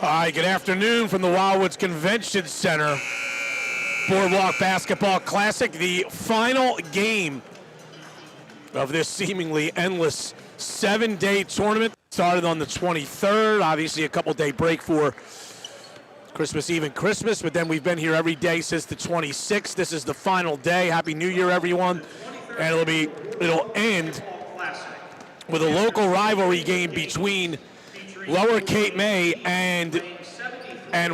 Hi, good afternoon from the Wildwood Convention Center. Boardwalk Basketball Classic, the final game of this seemingly endless 7-day tournament. Started on the 23rd, obviously a couple-day break for Christmas Eve and Christmas, but then we've been here every day since the 26th. This is the final day. Happy New Year, everyone. And it'll end with a local rivalry game between Lower Cape May and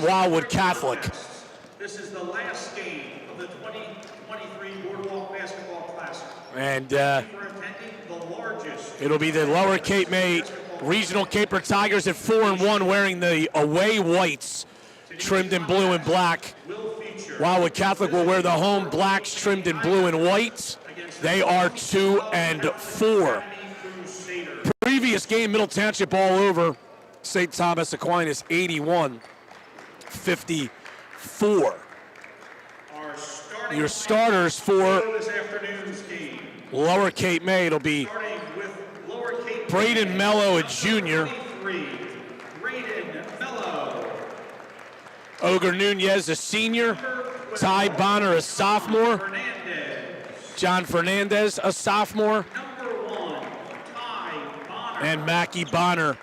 Wildwood Catholic. This is the last game of the 2023 Boardwalk Basketball Classic. And it'll be the Lower Cape May Regional Caper Tigers at 4-1, wearing the away whites trimmed in blue and black. Wildwood Catholic will wear the home blacks trimmed in blue and white. They are 2-4. Previous game, Middle Township all over St. Thomas Aquinas, 81-54. Your starters for Lower Cape May, it'll be Braden Mello, a junior. Ogre Nunez, a senior. Ty Bonner, a sophomore. John Fernandez, a sophomore. And Mackie Bonner,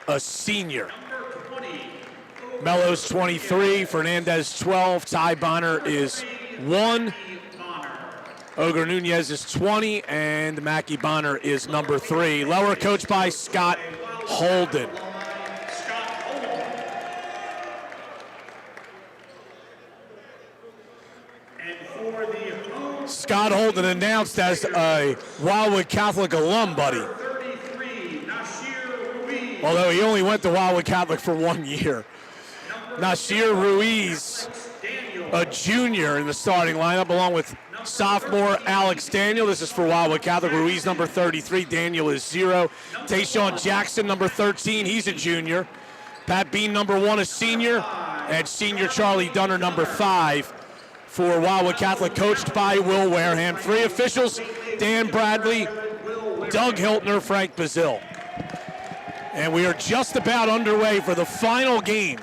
a senior. Mello's 23, Fernandez 12, Ty Bonner is 1. Ogre Nunez is 20, and Mackie Bonner is number 3. Lower coached by Scott Holden. Scott Holden announced as a Wildwood Catholic alum, buddy. Although he only went to Wildwood Catholic for 1 year. Nasir Ruiz, a junior in the starting lineup, along with sophomore Alex Daniel. This is for Wildwood Catholic. Ruiz, number 33. Daniel is 0. Tayshawn Jackson, number 13. He's a junior. Pat Bean, number 1, a senior. And senior Charlie Dunner, number 5. For Wildwood Catholic, coached by Will Wareham. 3 officials, Dan Bradley, Doug Hiltner, Frank Bazil. And we are just about underway for the final game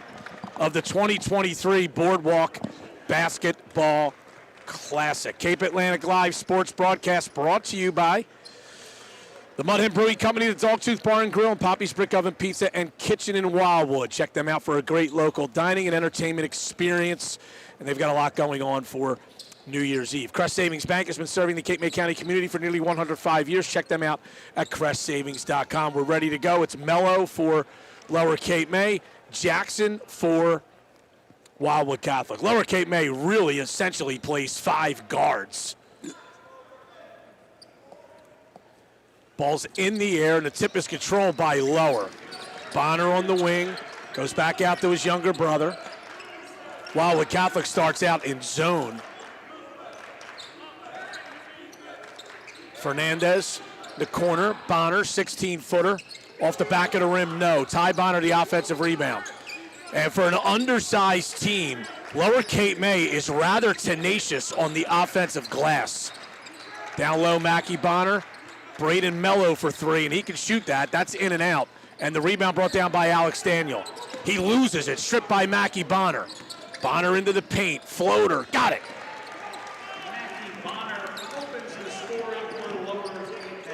of the 2023 Boardwalk Basketball Classic. Cape Atlantic Live Sports Broadcast brought to you by the Mudhen Brewing Company, the Dogtooth Bar and Grill, and Poppi's Brick Oven Pizza and Kitchen in Wildwood. Check them out for a great local dining and entertainment experience. And they've got a lot going on for New Year's Eve. Crest Savings Bank has been serving the Cape May County community for nearly 105 years. Check them out at CrestSavings.com. We're ready to go. It's Mello for Lower Cape May, Jackson for Wildwood Catholic. Lower Cape May really essentially plays 5 guards. Ball's in the air, and the tip is controlled by Lower. Bonner on the wing, goes back out to his younger brother. Wildwood Catholic starts out in zone. Fernandez, the corner. Bonner, 16-footer. Off the back of the rim, no. Ty Bonner, the offensive rebound. And for an undersized team, Lower Cape May is rather tenacious on the offensive glass. Down low, Mackie Bonner. Braden Mello for 3, and he can shoot that. That's in and out. And the rebound brought down by Alex Daniel. He loses it, stripped by Mackie Bonner. Bonner into the paint, floater, got it. Mackie Bonner opens the scoring for Lower Cape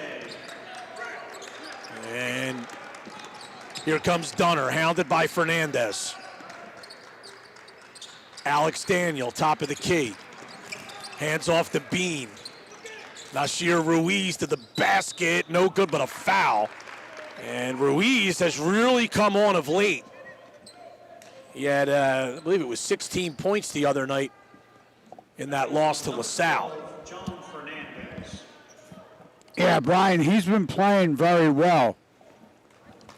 May. And here comes Dunner, hounded by Fernandez. Alex Daniel, top of the key. Hands off to Bean. Nasir Ruiz to the basket, no good but a foul. And Ruiz has really come on of late. He had, I believe it was 16 points the other night in that loss to LaSalle. Yeah, Brian, he's been playing very well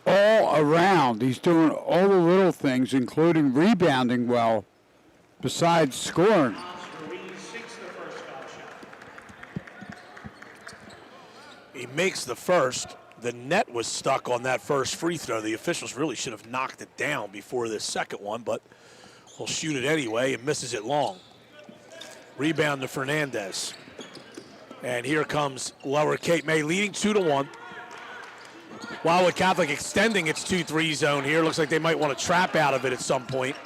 all around. He's doing all the little things, including rebounding well, besides scoring. He makes the first. The net was stuck on that first free throw. The officials really should have knocked it down before this second one, but he'll shoot it anyway and misses it long. Rebound to Fernandez. And here comes Lower Cape May leading 2-1. Wildwood Catholic extending its 2-3 zone here. Looks like they might want to trap out of it at some point.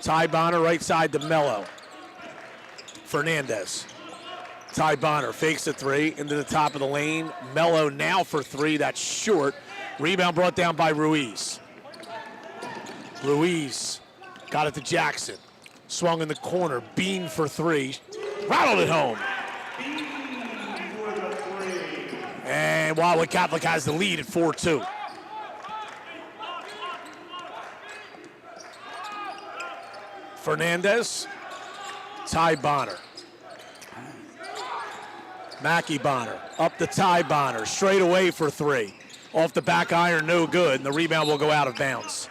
Ty Bonner right side to Mello. Fernandez. Ty Bonner fakes a three into the top of the lane. Mello now for three. That's short. Rebound brought down by Ruiz. Ruiz got it to Jackson. Swung in the corner. Bean for three. Rattled it home. And Wildwood Catholic has the lead at 4-2. Fernandez. Ty Bonner. Mackie Bonner up to Ty Bonner. Straight away for three. Off the back iron, no good. And the rebound will go out of bounds.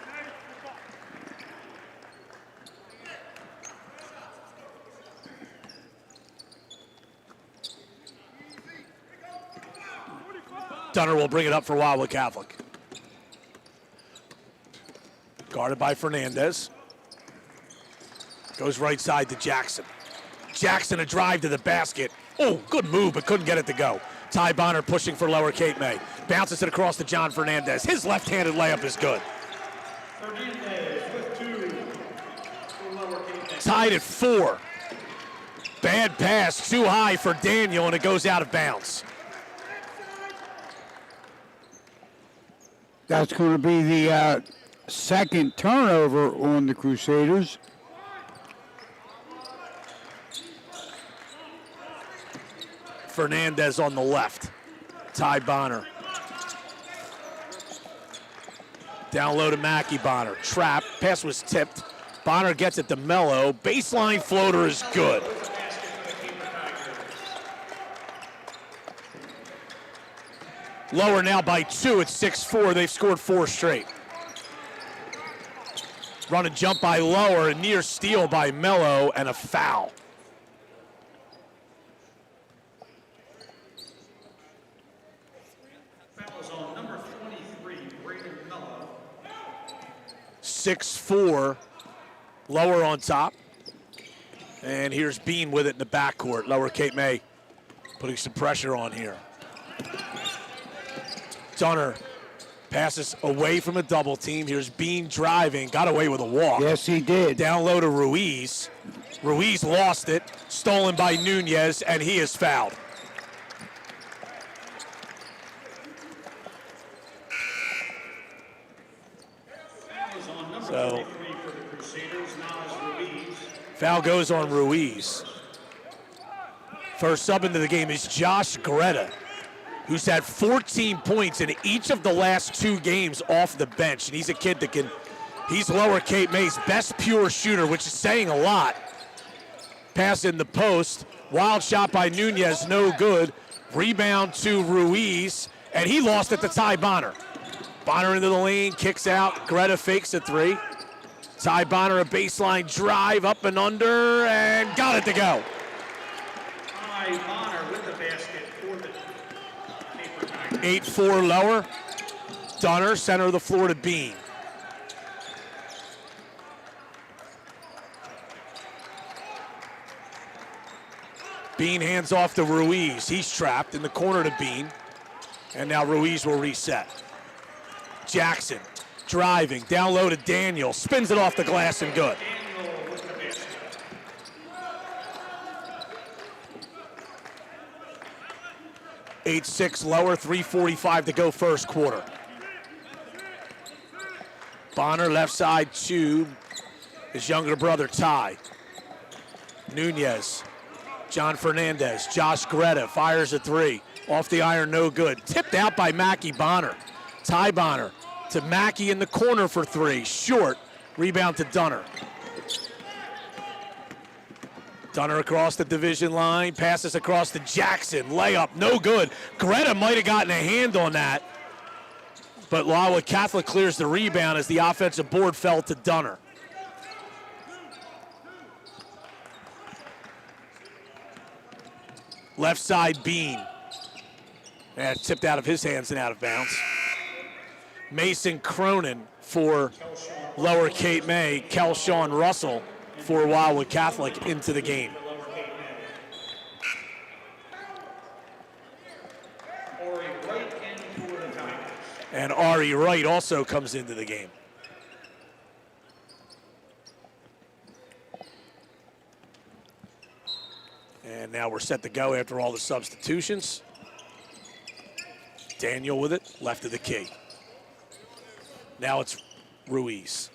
Dunner will bring it up for Wildwood Catholic. Guarded by Fernandez. Goes right side to Jackson. Jackson a drive to the basket. Oh, good move, but couldn't get it to go. Ty Bonner pushing for Lower Cape May. Bounces it across to John Fernandez. His left-handed layup is good. Fernandez with 2 for Lower Cape May. Tied at 4. Bad pass, too high for Daniel, and it goes out of bounds. That's going to be the second turnover on the Crusaders. Fernandez on the left. Ty Bonner. Down low to Mackie Bonner. Trap. Pass was tipped. Bonner gets it to Mello. Baseline floater is good. Lower now by 2 at 6-4. They've scored 4 straight. Run and jump by Lower. A near steal by Mello and a foul. Foul is on number 23, Braden Mello. 6-4. Lower on top. And here's Bean with it in the backcourt. Lower Cape May putting some pressure on here. Dunner passes away from a double team. Here's Bean driving. Got away with a walk. Yes, he did. Down low to Ruiz. Ruiz lost it. Stolen by Nunez, and he is fouled. Foul is on number So 23 for the Crusaders. Now is Ruiz. foul goes on Ruiz. First sub into the game is Josh Greta, who's had 14 points in each of the last 2 games off the bench. And he's a kid that he's Lower Cape May's best pure shooter, which is saying a lot. Pass in the post. Wild shot by Nunez, no good. Rebound to Ruiz, and he lost it to Ty Bonner. Bonner into the lane, kicks out. Greta fakes a 3. Ty Bonner a baseline drive, up and under, and got it to go. Ty Bonner with the basket for the Paper Tigers. 8-4 Lower. Dunner, center of the floor to Bean. Bean hands off to Ruiz. He's trapped in the corner to Bean. And now Ruiz will reset. Jackson driving, down low to Daniel. Spins it off the glass and good. Daniel with the basket. 8-6 Lower, 3:45 to go first quarter. Bonner left side to his younger brother Ty. Nunez, John Fernandez, Josh Greta fires a 3. Off the iron, no good. Tipped out by Mackie Bonner. Ty Bonner to Mackie in the corner for 3. Short. Rebound to Dunner. Dunner across the division line. Passes across to Jackson. Layup, no good. Greta might have gotten a hand on that. But Wildwood Catholic clears the rebound as the offensive board fell to Dunner. Left side, Bean. And tipped out of his hands and out of bounds. Mason Cronin for Lower Cape May. Kelshawn Russell for Wildwood Catholic into the game. And Ari Wright also comes into the game. And now we're set to go after all the substitutions. Daniel with it, left of the key. Now it's Ruiz.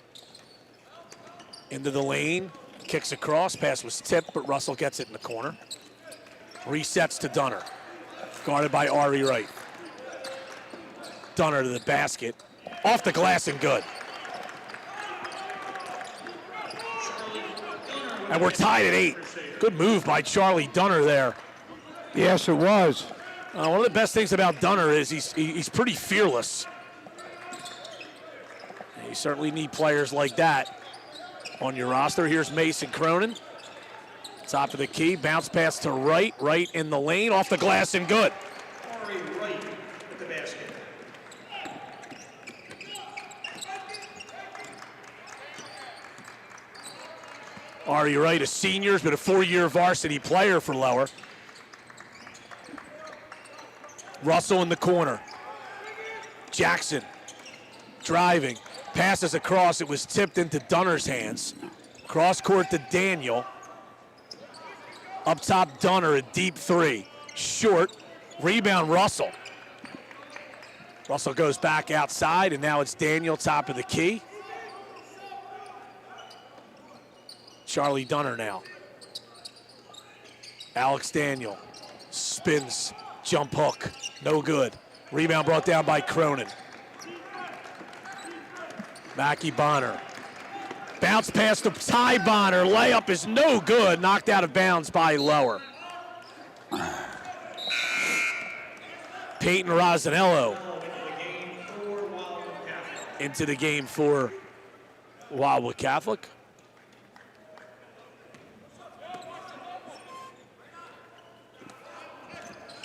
Into the lane, kicks across, pass was tipped, but Russell gets it in the corner. Resets to Dunner, guarded by Ari Wright. Dunner to the basket, off the glass and good. And we're tied at 8. Good move by Charlie Dunner there. Yes, it was. One of the best things about Dunner is he's pretty fearless. You certainly need players like that on your roster. Here's Mason Cronin. Top of the key, bounce pass to Wright. Wright in the lane, off the glass and good. Ari Wright at the basket. Ari Wright, a senior, but a 4-year varsity player for Lower. Russell in the corner. Jackson driving, passes across. It was tipped into Dunner's hands. Cross court to Daniel. Up top, Dunner, a deep 3. Short, rebound Russell. Russell goes back outside, and now it's Daniel, top of the key. Charlie Dunner now. Alex Daniel spins, jump hook, no good. Rebound brought down by Cronin. Mackie Bonner. Bounce pass to Ty Bonner, layup is no good, knocked out of bounds by Lower. Peyton Rosanello into the game for Wildwood Catholic.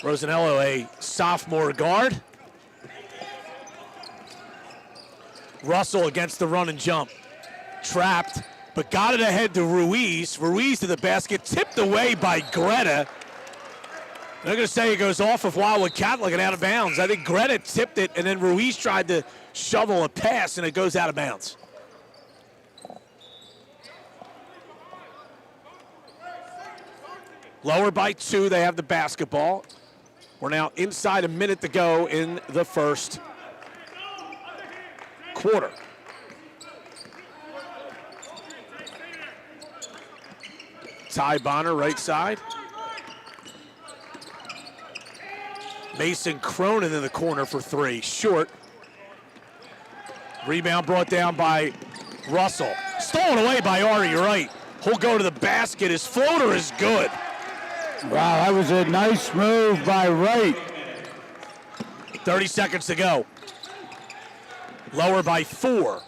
Rosanello, a sophomore guard. Russell against the run and jump. Trapped, but got it ahead to Ruiz. Ruiz to the basket, tipped away by Greta. They're going to say it goes off of Wildwood Catholic and out of bounds. I think Greta tipped it, and then Ruiz tried to shovel a pass, and it goes out of bounds. Lower by 2, they have the basketball. We're now inside a minute to go in the first quarter. Ty Bonner, right side. Mason Cronin in the corner for 3, short. Rebound brought down by Russell. Stolen away by Ari Wright. He'll go to the basket. His floater is good. Wow, that was a nice move by Wright. 30 seconds to go. Lower by 4.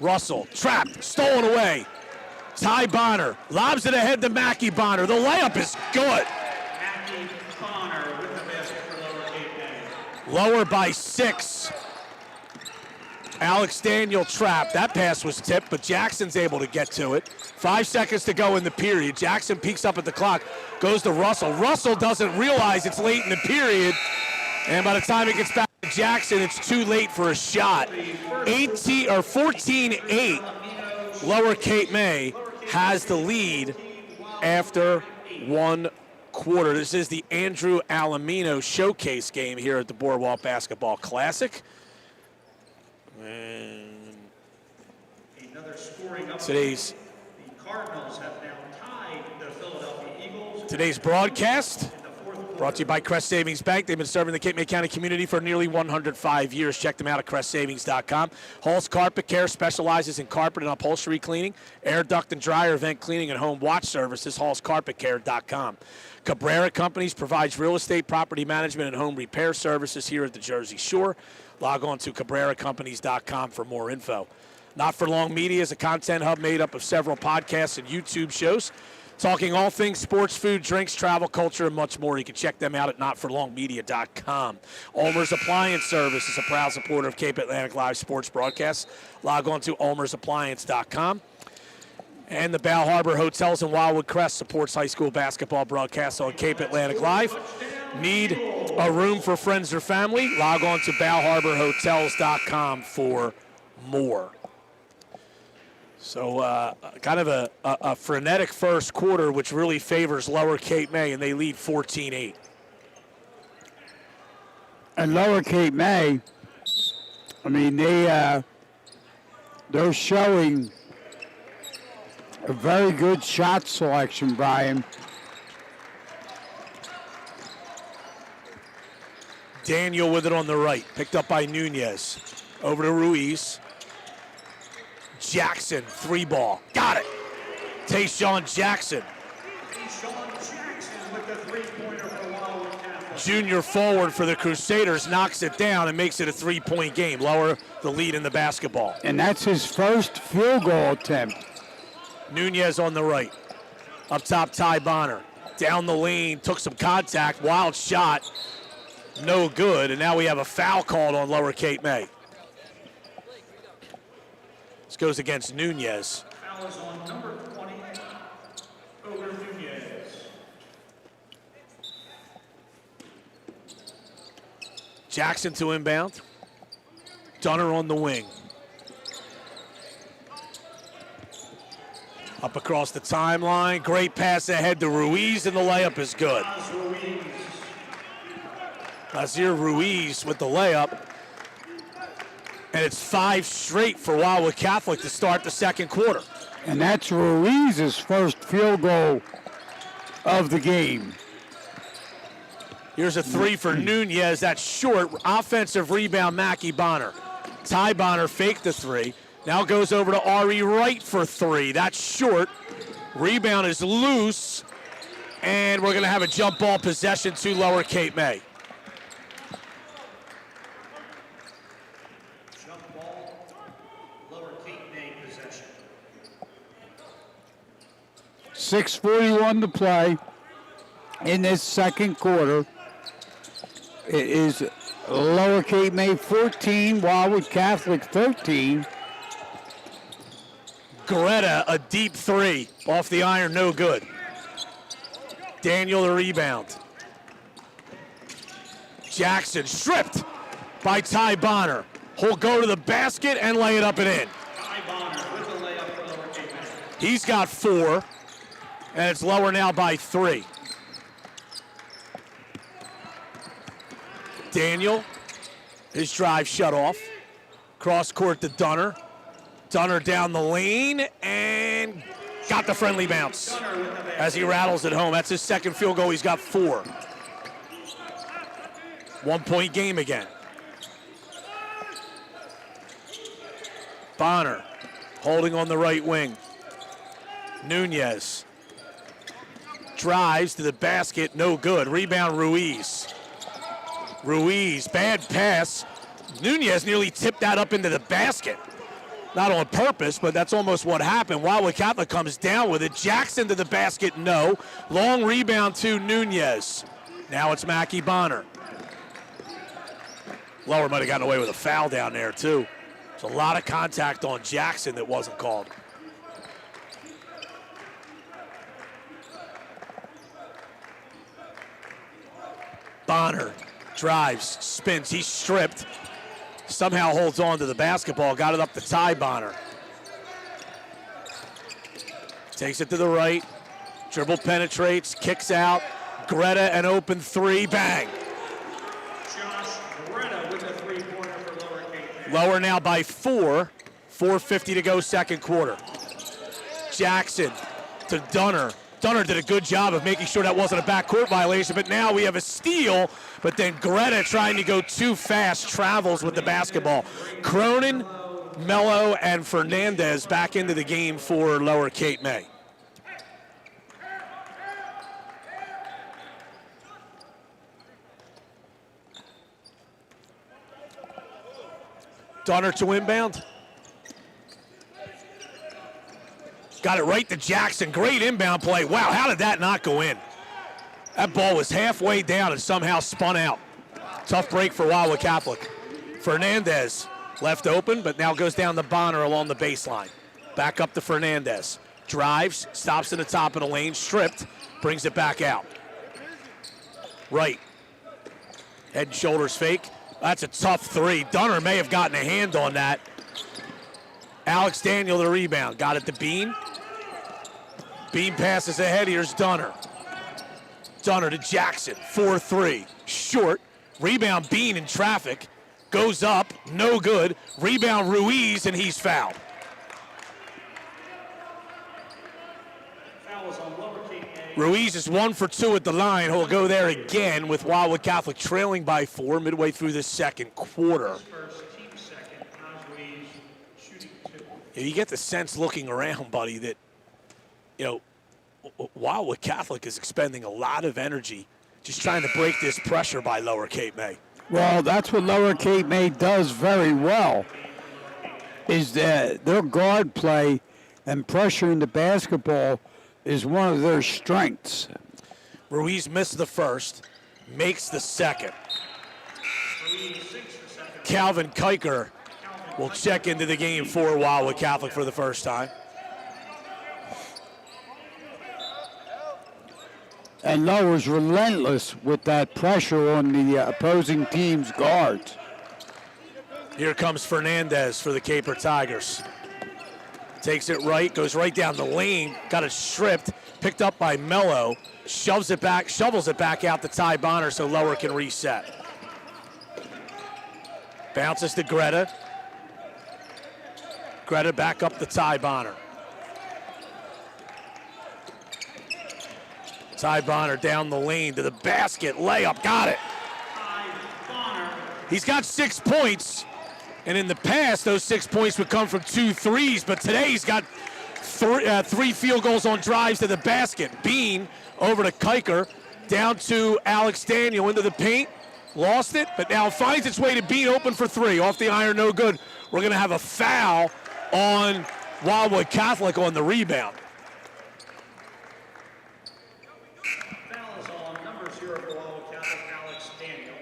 Russell trapped, stolen away. Ty Bonner lobs it ahead to Mackie Bonner. The layup is good. Mackie Bonner with the basket for Lower Cape May. Lower by 6. Alex Daniel trapped. That pass was tipped, but Jackson's able to get to it. 5 seconds to go in the period. Jackson peeks up at the clock, goes to Russell. Russell doesn't realize it's late in the period, and by the time it gets back to Jackson, it's too late for a shot. 14-8. Lower Cape May has the lead after 1 quarter. This is the Andrew Alamino showcase game here at the Boardwalk Basketball Classic. And Another scoring update. today's The Cardinals have now tied the Philadelphia Eagles. Today's broadcast In the fourth quarter. brought to you by Crest Savings Bank. They've been serving the Cape May County community for nearly 105 years. Check them out at CrestSavings.com. Hall's Carpet Care specializes in carpet and upholstery cleaning, air duct and dryer vent cleaning, and home watch services. Hall'sCarpetCare.com. Cabrera Companies provides real estate, property management, and home repair services here at the Jersey Shore. Log on to CabreraCompanies.com for more info. Not for Long Media is a content hub made up of several podcasts and YouTube shows, talking all things sports, food, drinks, travel, culture, and much more. You can check them out at notforlongmedia.com. Ulmer's Appliance Service is a proud supporter of Cape Atlantic Live sports broadcasts. Log on to ulmersappliance.com. And the Balharbour Hotels in Wildwood Crest supports high school basketball broadcasts on Cape Atlantic Live. Need a room for friends or family? Log on to balharbourhotels.com for more. So kind of a frenetic first quarter, which really favors Lower Cape May, and they lead 14-8. And Lower Cape May, I mean, they're showing a very good shot selection, Brian. Daniel with it on the right, picked up by Nunez. Over to Ruiz. Jackson, 3-ball. Got it. Tayshawn Jackson. Tayshawn Jackson with the three-pointer for Wildwood Catholic. Junior forward for the Crusaders, knocks it down and makes it a 3-point game. Lower the lead in the basketball. And that's his first field goal attempt. Nunez on the right. Up top, Ty Bonner. Down the lane, took some contact, wild shot. No good, and now we have a foul called on Lower Cape May. This goes against Nunez. Foul is on number 20, over Nunez. Jackson to inbound. Dunner on the wing. Up across the timeline. Great pass ahead to Ruiz, and the layup is good. Nazir Ruiz with the layup. And it's 5 straight for Wildwood Catholic to start the second quarter. And that's Ruiz's first field goal of the game. Here's a 3 for Nunez. That's short. Offensive rebound, Mackie Bonner. Ty Bonner faked the 3. Now goes over to Ari Wright for 3. That's short. Rebound is loose. And we're going to have a jump ball possession to Lower Cape May. Jump ball, Lower Cape May possession. 6:41 to play in this second quarter. It is Lower Cape May 14, Wildwood Catholic 13. Greta, a deep 3 off the iron, no good. Daniel, the rebound. Jackson stripped by Ty Bonner. He'll go to the basket and lay it up and in. Ty Bonner with the layup for Lower Cape May. He's got 4, and it's Lower now by 3. Daniel, his drive shut off. Cross court to Dunner. Dunner down the lane and got the friendly bounce as he rattles it home. That's his second field goal. He's got 4. 1-point game again. Bonner holding on the right wing. Nunez drives to the basket, no good. Rebound Ruiz. Ruiz, bad pass. Nunez nearly tipped that up into the basket. Not on purpose, but that's almost what happened. Wildwood Catholic comes down with it. Jackson to the basket, no. Long rebound to Nunez. Now it's Mackie Bonner. Lower might have gotten away with a foul down there, too. There's a lot of contact on Jackson that wasn't called. Bonner drives, spins, he's stripped. Somehow holds on to the basketball, got it up to Ty Bonner. Takes it to the right, dribble penetrates, kicks out. Greta, an open 3, bang. Josh Greta with the three-pointer for Lower Cape May. Lower now by 4, 4:50 to go second quarter. Jackson to Dunner. Dunner did a good job of making sure that wasn't a backcourt violation, but now we have a steal, but then Greta trying to go too fast, travels with the basketball. Cronin, Mello, and Fernandez back into the game for Lower Cape May. Dunner to inbound. Got it right to Jackson. Great inbound play. Wow, how did that not go in? That ball was halfway down and somehow spun out. Tough break for Wildwood Catholic. Fernandez left open, but now goes down to Bonner along the baseline. Back up to Fernandez. Drives, stops in the top of the lane, stripped, brings it back out. Right, Head and shoulders fake. That's a tough three. Dunner may have gotten a hand on that. Alex Daniel the rebound. Got it to Bean. Bean passes ahead. Here's Dunner. Dunner to Jackson. 4-3. Short. Rebound Bean in traffic. Goes up. No good. Rebound Ruiz, and he's fouled. Ruiz is 1 for 2 at the line. He'll go there again with Wildwood Catholic trailing by 4 midway through the second quarter. You get the sense looking around, buddy, that, Wildwood Catholic is expending a lot of energy just trying to break this pressure by Lower Cape May. Well, that's what Lower Cape May does very well, is that their guard play and pressuring the basketball is one of their strengths. Ruiz missed the first, makes the second. Calvin Kiker will check into the game for Wildwood Catholic for the first time. And Lower's relentless with that pressure on the opposing team's guards. Here comes Fernandez for the Caper Tigers. Takes it right, goes right down the lane, got it stripped, picked up by Mello, shovels it back out to Ty Bonner so Lower can reset. Bounces to Greta. Greta back up to Ty Bonner. Ty Bonner down the lane to the basket, layup, got it. He's got 6 points. And in the past, those 6 points would come from 2 threes, but today he's got 3 field goals on drives to the basket. Bean over to Kiker, down to Alex Daniel into the paint, lost it, but now finds its way to Bean, open for 3, off the iron, no good. We're gonna have a foul on Wildwood Catholic on the rebound. Foul is on number 0 for Wildwood Catholic, Alex Daniel.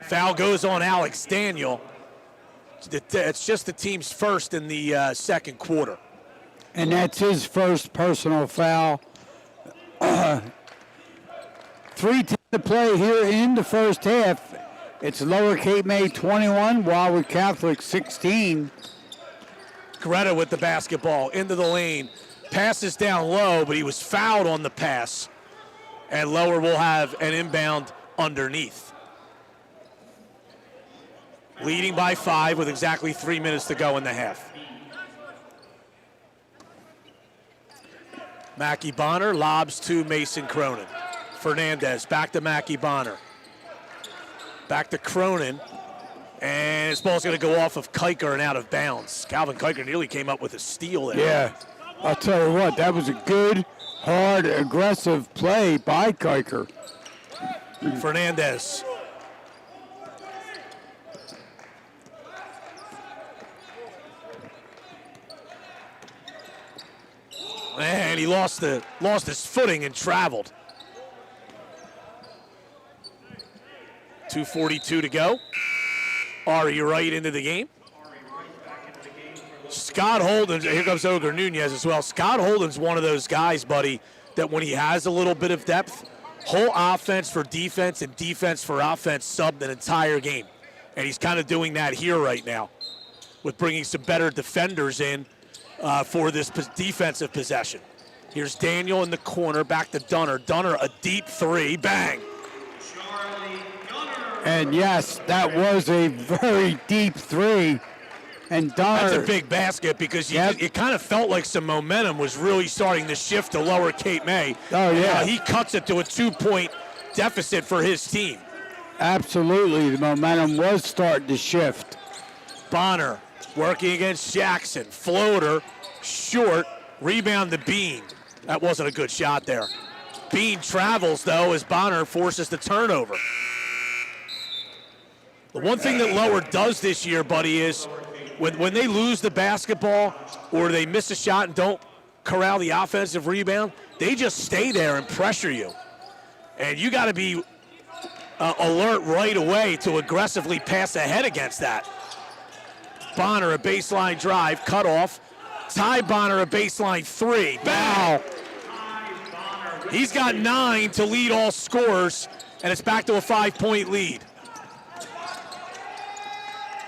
Foul goes on Alex Daniel. It's just the team's first in the second quarter. And that's his first personal foul. 3:10 to play here in the first half. It's Lower Cape May 21, Wildwood Catholic 16. Greta with the basketball into the lane. Passes down low, but he was fouled on the pass. And Lower will have an inbound underneath. Leading by 5 with exactly 3 minutes to go in the half. Mackie Bonner lobs to Mason Cronin. Fernandez back to Mackie Bonner. Back to Cronin. And this ball's going to go off of Kiker and out of bounds. Calvin Kiker nearly came up with a steal there. Yeah, I'll tell you what, that was a good, hard, aggressive play by Kiker. Fernandez. And he lost his footing and traveled. 2:42 to go. Ari Wright into the game. Scott Holden, here comes Ogre Nunez as well. Scott Holden's one of those guys, buddy, that when he has a little bit of depth, whole offense for defense and defense for offense subbed an entire game. And he's kind of doing that here right now with bringing some better defenders in for this defensive possession. Here's Daniel in the corner, back to Dunner. Dunner, a deep 3, bang. And yes, that was a very deep 3. And Dunner. That's a big basket because it kind of felt like some momentum was really starting to shift to Lower Cape May. Oh, yeah. He cuts it to a 2-point deficit for his team. Absolutely, the momentum was starting to shift. Bonner working against Jackson. Floater, short, rebound to Bean. That wasn't a good shot there. Bean travels, though, as Bonner forces the turnover. The one thing that Lower does this year, buddy, is when they lose the basketball or they miss a shot and don't corral the offensive rebound, they just stay there and pressure you. And you got to be alert right away to aggressively pass ahead against that. Bonner, a baseline drive, cut off. Ty Bonner, a baseline 3. Bow. He's got 9 to lead all scorers, and it's back to a 5-point lead.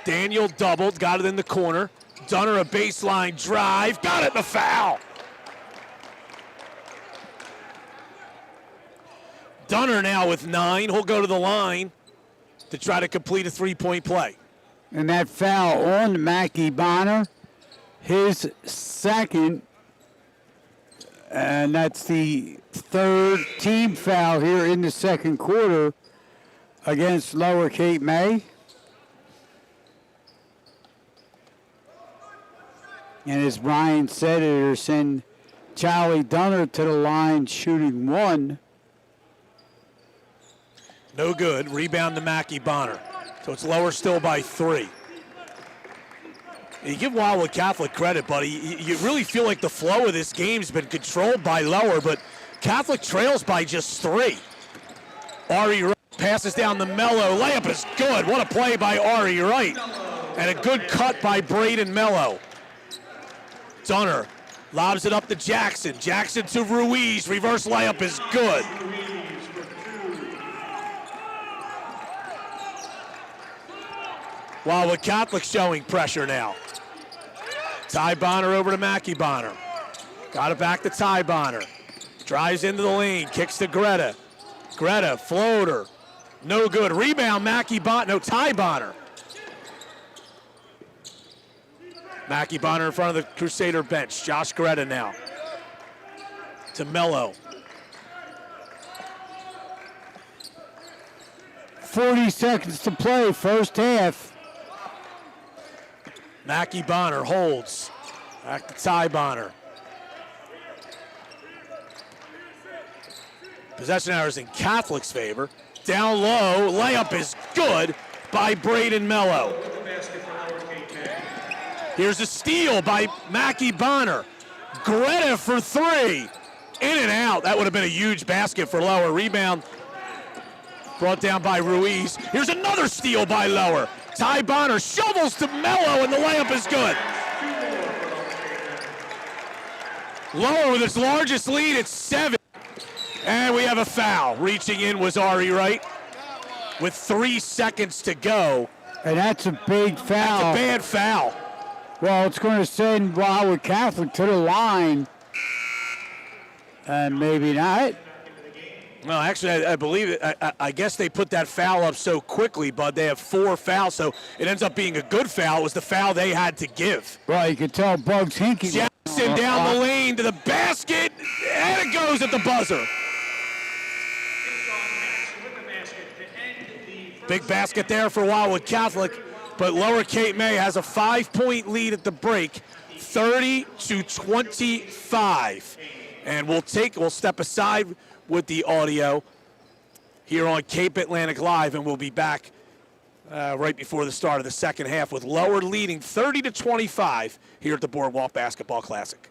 Daniel doubled, got it in the corner. Dunner a baseline drive, got it in the foul. Dunner now with 9, he'll go to the line to try to complete a 3-point play. And that foul on Mackie Bonner, his second, and that's the third team foul here in the second quarter against Lower Cape May. And as Brian said, it'll send Charlie Dunner to the line shooting 1. No good. Rebound to Mackie Bonner. So it's Lower still by 3. You give Wildwood Catholic credit, buddy. You really feel like the flow of this game's been controlled by Lower, but Catholic trails by just 3. Ari Wright passes down the Mello. Layup is good. What a play by Ari Wright. And a good cut by Braden Mello. Dunner lobs it up to Jackson. Jackson to Ruiz. Reverse layup is good. Wildwood Catholic showing pressure now. Ty Bonner over to Mackie Bonner. Got it back to Ty Bonner. Drives into the lane, kicks to Greta. Greta, floater. No good. Rebound, Mackie Bonner. No, Ty Bonner. Mackie Bonner in front of the Crusader bench. Josh Greta now. To Mello. 40 seconds to play, first half. Mackie Bonner holds. Back to Ty Bonner. Possession hours in Catholic's favor. Down low, layup is good by Braden Mello. Here's a steal by Mackie Bonner. Greta for 3. In and out. That would have been a huge basket for Lower. Rebound brought down by Ruiz. Here's another steal by Lower. Ty Bonner shovels to Mello, and the layup is good. Lower with its largest lead at 7. And we have a foul. Reaching in was Ari Wright with 3 seconds to go. And that's a big foul. That's a bad foul. Well, it's going to send Wildwood Catholic to the line. And maybe not. Well, actually, I believe it. I guess they put that foul up so quickly, but they have 4 fouls, so it ends up being a good foul. It was the foul they had to give. Well, you could tell Bugs Hinkie. Jackson down the lane to the basket, and it goes at the buzzer. Big basket there for Wildwood Catholic, but Lower Cape May has a 5-point lead at the break, 30-25. And we'll step aside with the audio here on Cape Atlantic Live, and we'll be back right before the start of the second half with Lower leading 30-25 here at the Boardwalk Basketball Classic.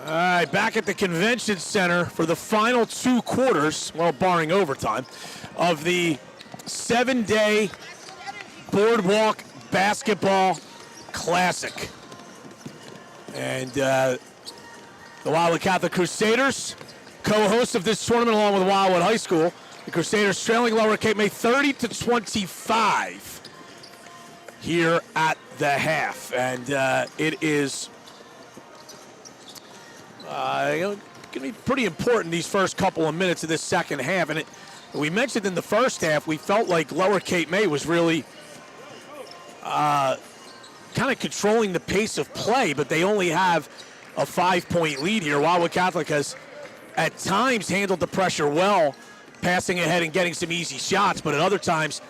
All right, back at the convention center for the final 2 quarters, well, barring overtime, of the 7-day Boardwalk Basketball Classic. And the Wildwood Catholic Crusaders, co-hosts of this tournament along with Wildwood High School. The Crusaders trailing Lower Cape May 30-25 here at the half. And it is going to be pretty important these first couple of minutes of this second half. And we mentioned in the first half, we felt like Lower Cape May was really kind of controlling the pace of play, but they only have a 5-point lead here. Wildwood Catholic has at times handled the pressure well, passing ahead and getting some easy shots, but at other times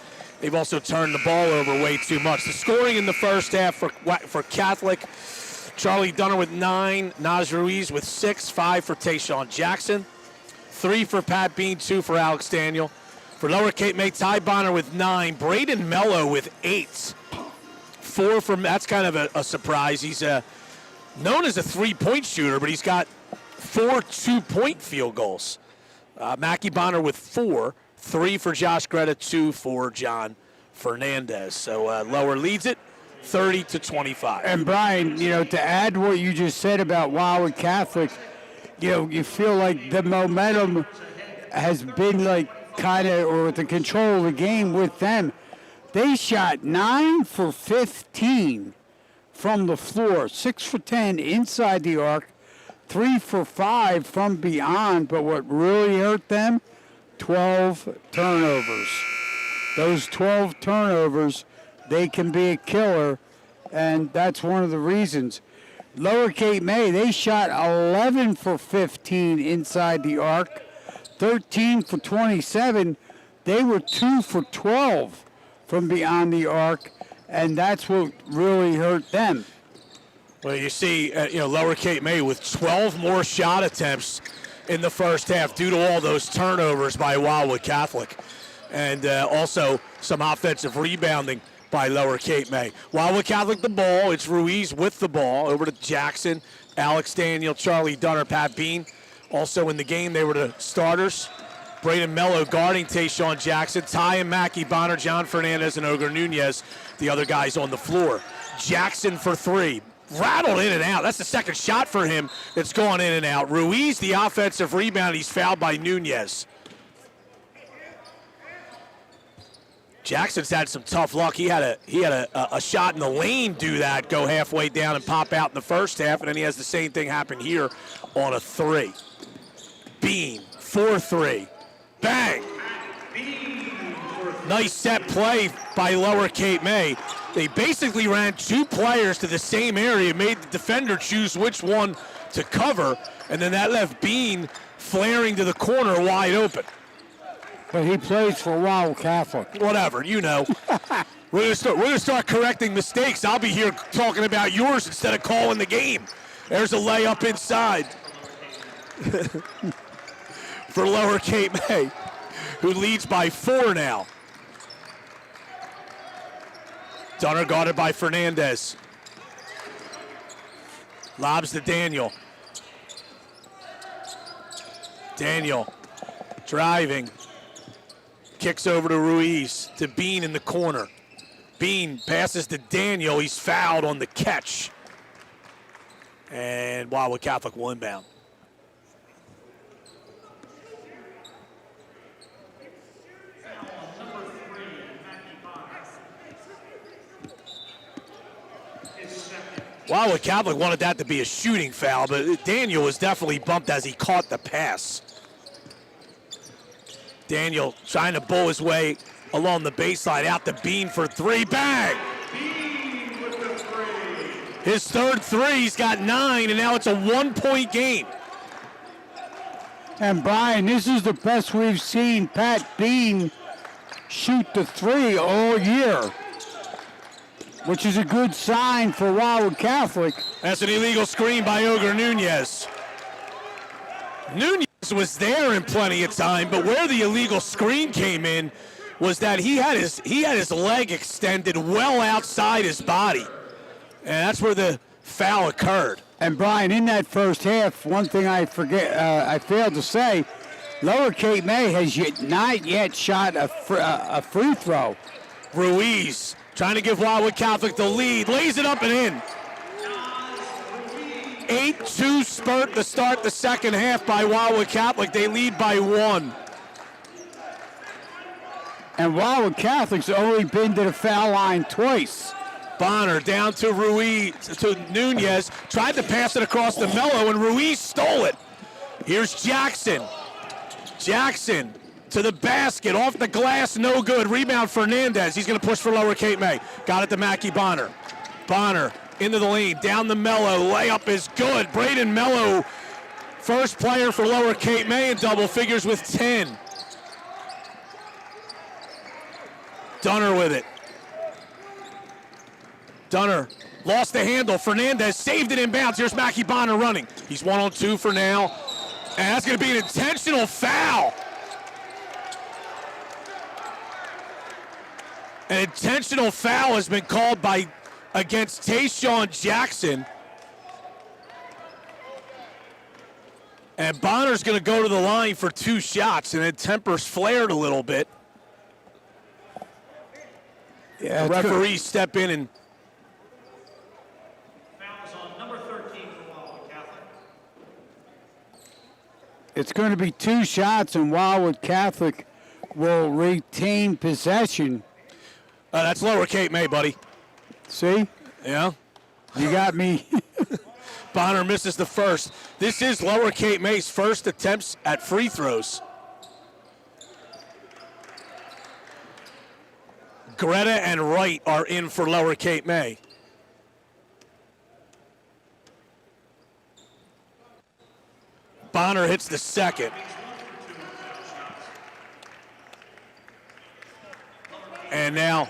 they've also turned the ball over way too much. The scoring in the first half for Catholic: Charlie Dunner with 9, Naz Ruiz with 6, 5 for Tayshawn Jackson, 3 for Pat Bean, 2 for Alex Daniel. For Lower Cape May, Ty Bonner with 9, Braden Mello with 8, 4 from, that's kind of a surprise. He's known as a 3-point shooter, but he's got 4 2-point field goals. Mackie Bonner with 4, 3 for Josh Greta, 2 for John Fernandez. So Lower leads it 30-25. And Brian, to add to what you just said about Wildwood Catholic, you feel like the momentum has been or the control of the game with them. They shot 9 for 15 from the floor, 6 for 10 inside the arc, 3 for 5 from beyond. But what really hurt them, 12 turnovers. Those 12 turnovers, they can be a killer, and that's one of the reasons. Lower Cape May, they shot 11 for 15 inside the arc, 13 for 27. They were 2 for 12 from beyond the arc, and that's what really hurt them. Well, you see, Lower Cape May with 12 more shot attempts in the first half due to all those turnovers by Wildwood Catholic, and also some offensive rebounding by Lower Cape May. Wildwood Catholic the ball. It's Ruiz with the ball over to Jackson, Alex Daniel, Charlie Dunner, Pat Bean. Also in the game, they were the starters. Braden Mello guarding Tayshawn Jackson, Ty and Mackie Bonner, John Fernandez, and Ogre Nunez, the other guys on the floor. Jackson for 3. Rattled in and out. That's the second shot for him that's gone in and out. Ruiz, the offensive rebound. He's fouled by Nunez. Jackson's had some tough luck. He had a shot in the lane do that, go halfway down and pop out in the first half, and then he has the same thing happen here on a 3. Bean, 4-3. Bang! Nice set play by Lower Cape May. They basically ran 2 players to the same area, made the defender choose which one to cover, and then that left Bean flaring to the corner wide open. But he plays for Wildwood Catholic. Whatever, We're gonna start correcting mistakes. I'll be here talking about yours instead of calling the game. There's a layup inside for Lower Cape May, who leads by 4 now. Dunner guarded by Fernandez. Lobs to Daniel. Daniel driving. Kicks over to Ruiz, to Bean in the corner. Bean passes to Daniel. He's fouled on the catch. And Wildwood Catholic will inbound. Wildwood Catholic wanted that to be a shooting foul, but Daniel was definitely bumped as he caught the pass. Daniel trying to bull his way along the baseline, out to Bean for 3, bang! Bean with the 3. His third 3, he's got 9, and now it's a 1-point game. And Brian, this is the best we've seen Pat Bean shoot the 3 all year, which is a good sign for Wildwood Catholic. That's an illegal screen by Ogre Nunez. Nunez was there in plenty of time, but where the illegal screen came in was that he had his leg extended well outside his body, and that's where the foul occurred. And Brian, in that first half, one thing I failed to say, Lower Cape May has not yet shot a free throw. Ruiz trying to give Wildwood Catholic the lead, lays it up and in. 8-2 spurt to start the second half by Wildwood Catholic. They lead by 1. And Wildwood Catholic's only been to the foul line twice. Bonner down to Ruiz, to Nunez, tried to pass it across the Mello, and Ruiz stole it. Here's Jackson. Jackson to the basket, off the glass, no good. Rebound Fernandez. He's going to push for Lower Cape May. Got it to Mackie Bonner. Bonner into the lane, down the Mello. Layup is good. Braden Mello, first player for Lower Cape May in double figures with 10. Dunner with it. Dunner lost the handle. Fernandez saved it in bounds. Here's Mackie Bonner running. He's 1-on-2 for now. And that's going to be an intentional foul. An intentional foul has been called against Tayshawn Jackson. And Bonner's going to go to the line for 2 shots, and then tempers flared a little bit. Yeah, the referees step in and Foul is on number 13 for Wildwood Catholic. it's going to be 2 shots, and Wildwood Catholic will retain possession. that's Lower Cape May, buddy. See? Yeah. You got me. Bonner misses the first. This is Lower Cape May's first attempts at free throws. Greta and Wright are in for Lower Cape May. Bonner hits the second. And now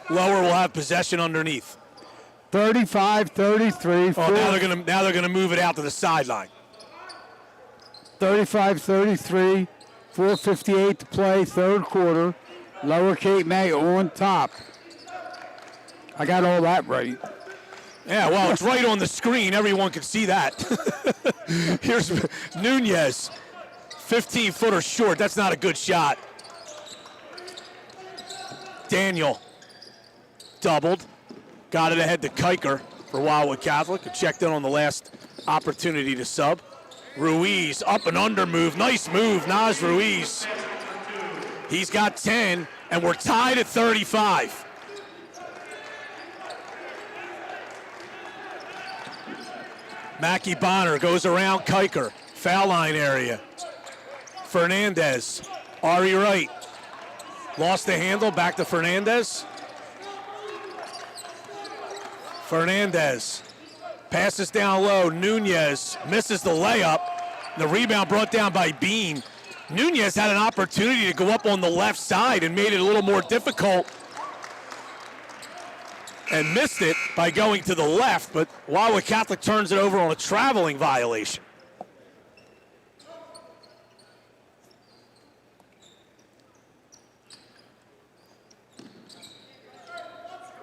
Lower will have possession underneath. 35-33. Oh, now they're gonna move it out to the sideline. 35-33. 4:58 to play, third quarter. Lower Cape May on top. I got all that right. Yeah, well, it's right on the screen. Everyone can see that. Here's Nunez, 15-footer short. That's not a good shot. Daniel, doubled. Got it ahead to Kiker for Wildwood Catholic, who checked in on the last opportunity to sub. Ruiz, up and under move. Nice move, Naz Ruiz. He's got 10, and we're tied at 35. Mackie Bonner goes around Kiker, foul line area. Fernandez, Ari Wright. Lost the handle, back to Fernandez. Fernandez passes down low. Nunez misses the layup. The rebound brought down by Bean. Nunez had an opportunity to go up on the left side and made it a little more difficult and missed it by going to the left, but Wildwood Catholic turns it over on a traveling violation.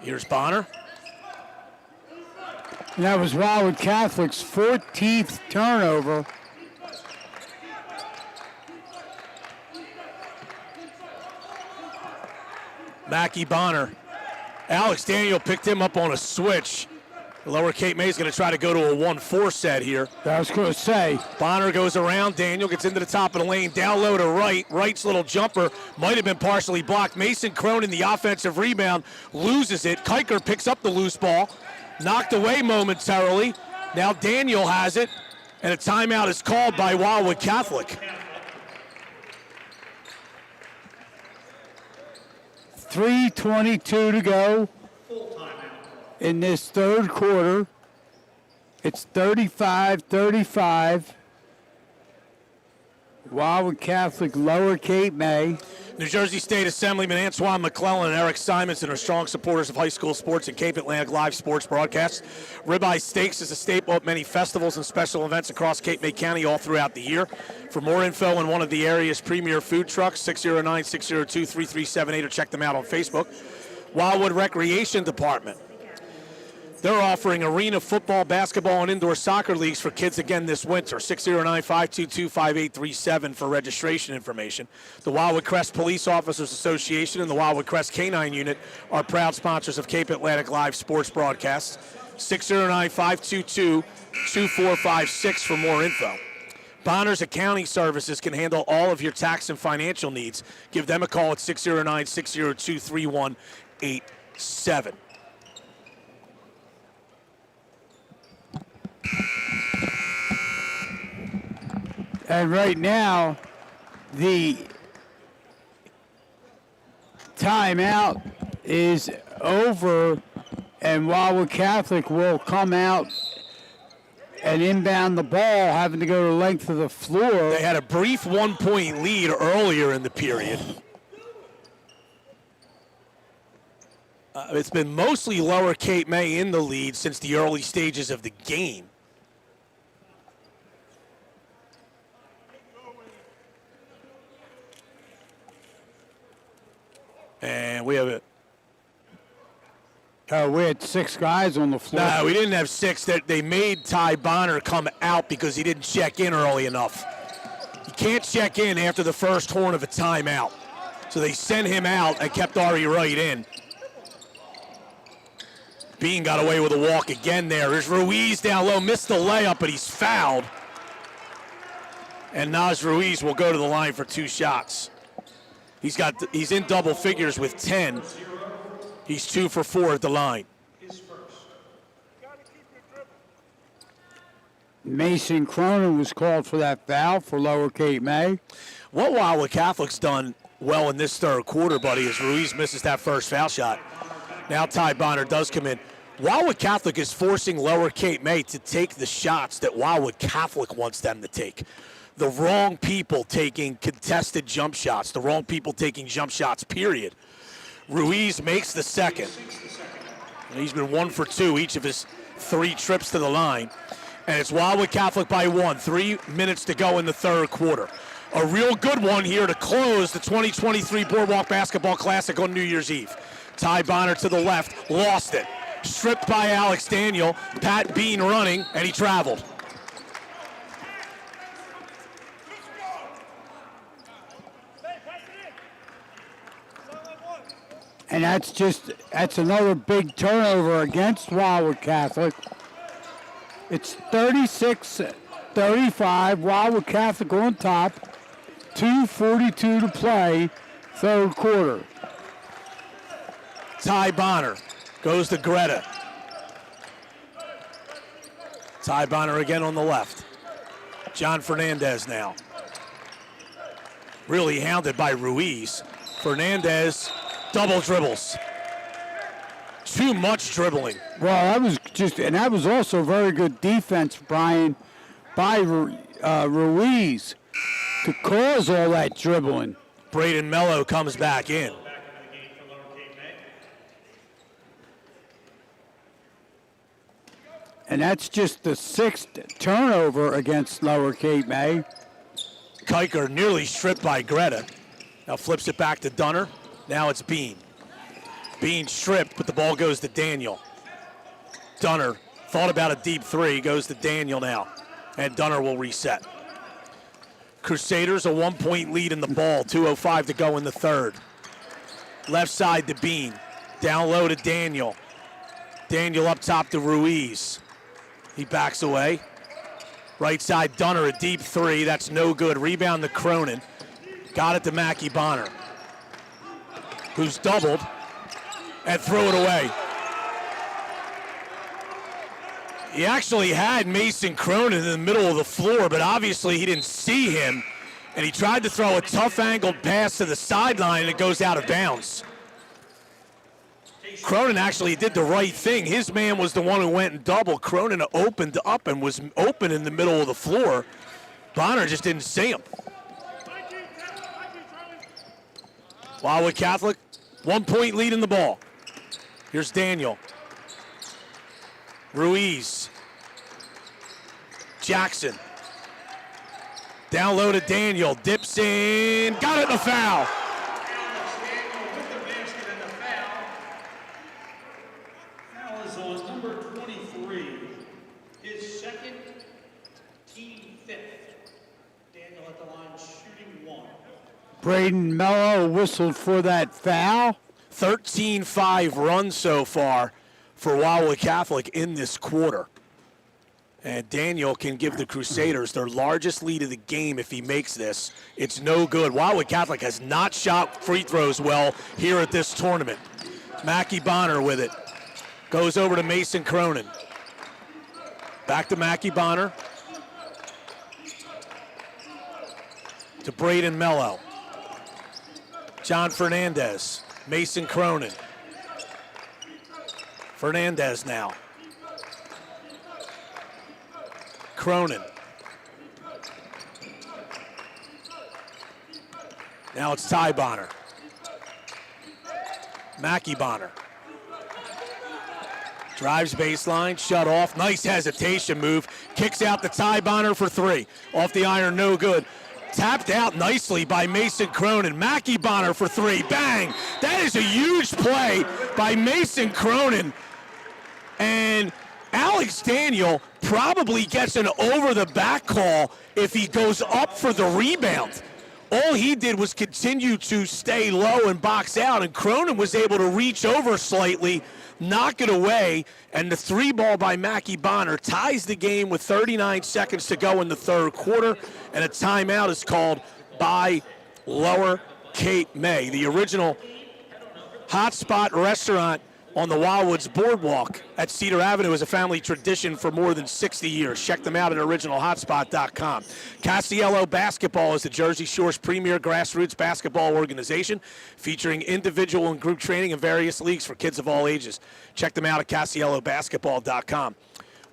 Here's Bonner. And that was Wildwood Catholic's 14th turnover. Mackie Bonner. Alex Daniel picked him up on a switch. Lower Cape May is going to try to go to a 1-4 set here. I was going to say. Bonner goes around. Daniel gets into the top of the lane. Down low to Wright. Wright's little jumper might have been partially blocked. Mason Cronin, the offensive rebound, loses it. Kiker picks up the loose ball. Knocked away momentarily. Now Daniel has it, and a timeout is called by Wildwood Catholic. 3:22 to go in this third quarter. It's 35-35. Wildwood Catholic, Lower Cape May. New Jersey State Assemblymen Antwan, McClellan, and Erik Simonsen are strong supporters of high school sports and Cape Atlantic live sports broadcasts. Ribeyes Steaks is a staple at many festivals and special events across Cape May County all throughout the year. For more info on one of the area's premier food trucks, 609-602-3378, or check them out on Facebook. Wildwood Recreation Department. They're offering arena football, basketball, and indoor soccer leagues for kids again this winter. 609-522-5837 for registration information. The Wildwood Crest Police Officers Association and the Wildwood Crest Canine Unit are proud sponsors of Cape Atlantic Live sports broadcasts. 609-522-2456 for more info. Bonner's Accounting Services can handle all of your tax and financial needs. Give them a call at 609-602-3187. And right now, the timeout is over, and Wildwood Catholic will come out and inbound the ball, having to go the length of the floor. They had a brief 1-point lead earlier in the period. It's been mostly Lower Cape May in the lead since the early stages of the game. And we have it. We had 6 guys on the floor. No, we didn't have 6. They made Ty Bonner come out because he didn't check in early enough. You can't check in after the first horn of a timeout. So they sent him out and kept Ari Wright in. Bean got away with a walk again there. There's Ruiz down low, missed the layup, but he's fouled. And Naz Ruiz will go to the line for 2 shots. He's in double figures with 10. He's 2 for 4 at the line. Mason Cronin was called for that foul for Lower Cape May. What Wildwood Catholic's done well in this third quarter, buddy, is Ruiz misses that first foul shot. Now Ty Bonner does come in. Wildwood Catholic is forcing Lower Cape May to take the shots that Wildwood Catholic wants them to take. The wrong people taking contested jump shots, the wrong people taking jump shots, period. Ruiz makes the second. And he's been 1 for 2 each of his 3 trips to the line. And it's Wildwood Catholic by 1. 3 minutes to go in the third quarter. A real good one here to close the 2023 Boardwalk Basketball Classic on New Year's Eve. Ty Bonner to the left, lost it. Stripped by Alex Daniel. Pat Bean running, and he traveled. And that's another big turnover against Wildwood Catholic. It's 36-35, Wildwood Catholic on top, 2:42 to play, third quarter. Ty Bonner goes to Greta. Ty Bonner again on the left. John Fernandez now. Really hounded by Ruiz. Fernandez double dribbles. Too much dribbling. Well, that was also very good defense, Brian, by Ruiz to cause all that dribbling. Braden Mello comes back in. And that's just the 6th turnover against Lower Cape May. Kiker nearly stripped by Greta. Now flips it back to Dunner. Now it's Bean. Bean stripped, but the ball goes to Daniel. Dunner thought about a deep 3, goes to Daniel now. And Dunner will reset. Crusaders a 1-point lead in the ball, 2:05 to go in the third. Left side to Bean. Down low to Daniel. Daniel up top to Ruiz. He backs away. Right side, Dunner, a deep 3. That's no good. Rebound to Cronin. Got it to Mackie Bonner, who's doubled and threw it away. He actually had Mason Cronin in the middle of the floor, but obviously he didn't see him, and he tried to throw a tough angled pass to the sideline, and it goes out of bounds. Cronin actually did the right thing. His man was the one who went and doubled. Cronin opened up and was open in the middle of the floor. Bonner just didn't see him. Wildwood Catholic, 1-point lead in the ball. Here's Daniel. Ruiz. Jackson. Down low to Daniel. Dips in. Got it in a foul. Foul is on number 20. Braden Mello whistled for that foul. 13-5 run so far for Wildwood Catholic in this quarter. And Daniel can give the Crusaders their largest lead of the game if he makes this. It's no good. Wildwood Catholic has not shot free throws well here at this tournament. Mackie Bonner with it. Goes over to Mason Cronin. Back to Mackie Bonner. To Braden Mello. John Fernandez. Mason Cronin. Fernandez now. Cronin. Now it's Ty Bonner. Mackie Bonner. Drives baseline, shut off. Nice hesitation move. Kicks out to Ty Bonner for three. Off the iron, no good. Tapped out nicely by Mason Cronin. Mackie Bonner for three. Bang! That is a huge play by Mason Cronin. And Alex Daniel probably gets an over-the-back call if he goes up for the rebound. All he did was continue to stay low and box out, and Cronin was able to reach over slightly, knock it away, and the three ball by Mackie Bonner ties the game with 39 seconds to go in the third quarter, and a timeout is called by Lower Cape May. The original hotspot restaurant on the Wildwood's Boardwalk at Cedar Avenue is a family tradition for more than 60 years. Check them out at originalhotspot.com. Casiello Basketball is the Jersey Shore's premier grassroots basketball organization, featuring individual and group training in various leagues for kids of all ages. Check them out at CasielloBasketball.com.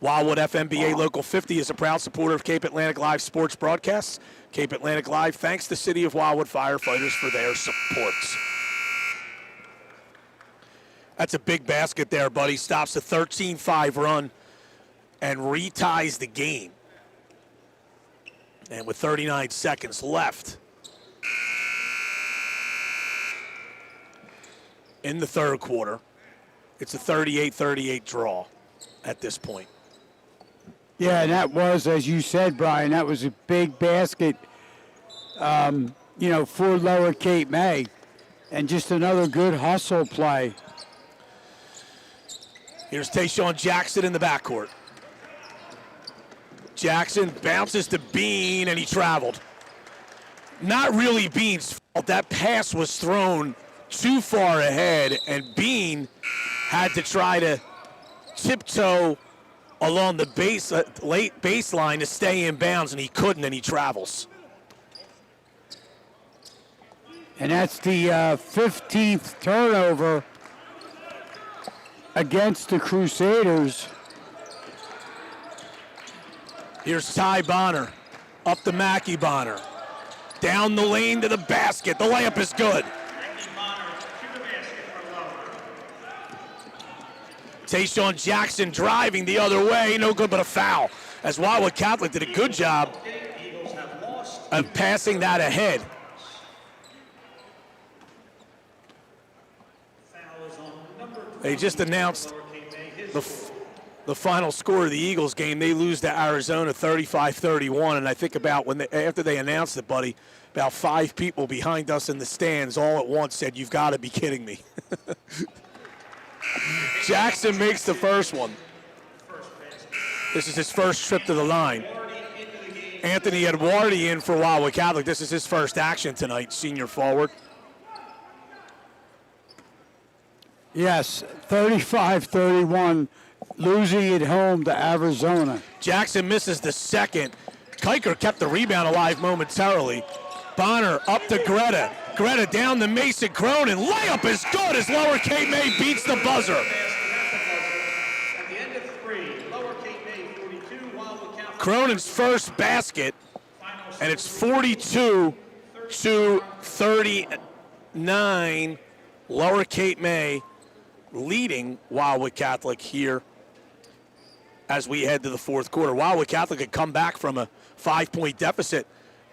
Wildwood FMBA Local 50 is a proud supporter of Cape Atlantic Live sports broadcasts. Cape Atlantic Live thanks the City of Wildwood firefighters for their support. That's a big basket there, buddy. Stops a 13-5 run and reties the game. And with 39 seconds left in the third quarter, it's a 38-38 draw at this point. Yeah, and that was, as you said, Brian, that was a big basket, for Lower Cape May. And just another good hustle play. Here's Tayshawn Jackson in the backcourt. Jackson bounces to Bean, and he traveled. Not really Bean's fault. That pass was thrown too far ahead, and Bean had to try to tiptoe along the late baseline to stay in bounds, and he couldn't, and he travels. And that's the 15th turnover against the Crusaders. Here's Ty Bonner, up to Mackie Bonner. Down the lane to the basket. The layup is good. Tayshawn Jackson driving the other way. No good but a foul. As Wildwood Catholic did a good job of passing that ahead. They just announced the final score of the Eagles game. They lose to Arizona 35-31, and I think about after they announced it, buddy, about 5 people behind us in the stands all at once said, "You've got to be kidding me." Jackson makes the first one. This is his first trip to the line. Anthony Edwardi in for Wildwood Catholic. This is his first action tonight, senior forward. Yes, 35-31, losing at home to Arizona. Jackson misses the second. Kiker kept the rebound alive momentarily. Bonner up to Greta. Greta down to Mason Cronin. Layup is good as Lower Cape May beats the buzzer. At the end of 3, Lower Cape May 42, Wildwood Catholic. Cronin's first basket, and it's 42-39. Lower Cape May leading Wildwood Catholic here as we head to the fourth quarter. Wildwood Catholic had come back from a 5-point deficit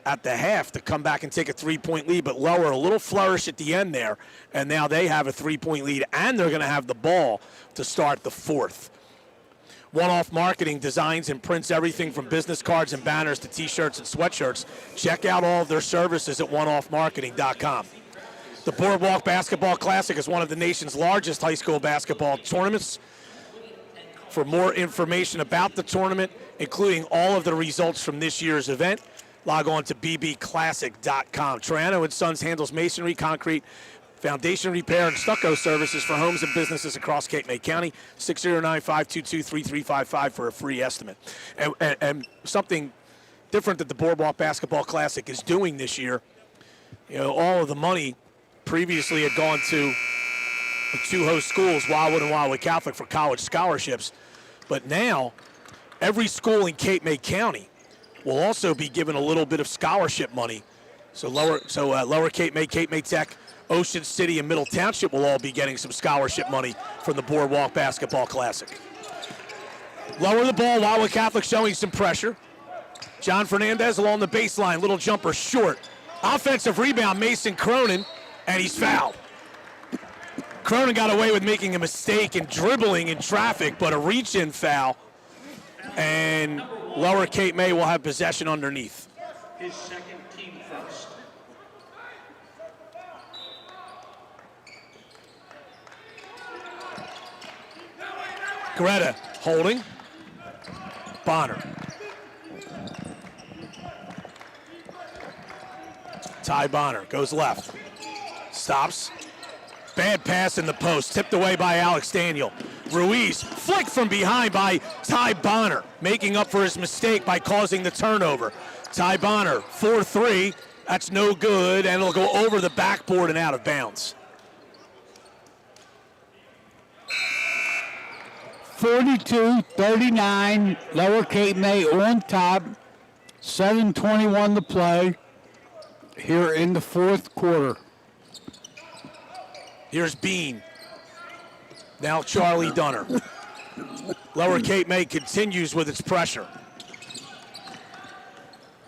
at the half to come back and take a 3-point lead, but Lower a little flourish at the end there, and now they have a 3-point lead, and they're going to have the ball to start the fourth. One-Off Marketing designs and prints everything from business cards and banners to T-shirts and sweatshirts. Check out all of their services at oneoffmarketing.com. The Boardwalk Basketball Classic is one of the nation's largest high school basketball tournaments. For more information about the tournament, including all of the results from this year's event, log on to bbclassic.com. Troiano & Sons handles masonry, concrete, foundation repair, and stucco services for homes and businesses across Cape May County. 609-522-3355 for a free estimate. And something different that the Boardwalk Basketball Classic is doing this year, all of the money previously had gone to the two host schools, Wildwood and Wildwood Catholic, for college scholarships. But now, every school in Cape May County will also be given a little bit of scholarship money. So Lower Cape May Tech, Ocean City, and Middle Township will all be getting some scholarship money from the Boardwalk Basketball Classic. Lower the ball, Wildwood Catholic showing some pressure. John Fernandez along the baseline, little jumper short. Offensive rebound, Mason Cronin, and he's fouled. Cronin got away with making a mistake and dribbling in traffic, but a reach-in foul, and Lower Cape May will have possession underneath. His second, team first. Greta holding. Bonner. Ty Bonner goes left. Stops. Bad pass in the post. Tipped away by Alex Daniel. Ruiz flick from behind by Ty Bonner, making up for his mistake by causing the turnover. Ty Bonner, 4-3. That's no good, and it'll go over the backboard and out of bounds. 42-39, Lower Cape May on top. 7:21 to play here in the fourth quarter. Here's Bean. Now Charlie Dunner. Lower Cape May continues with its pressure.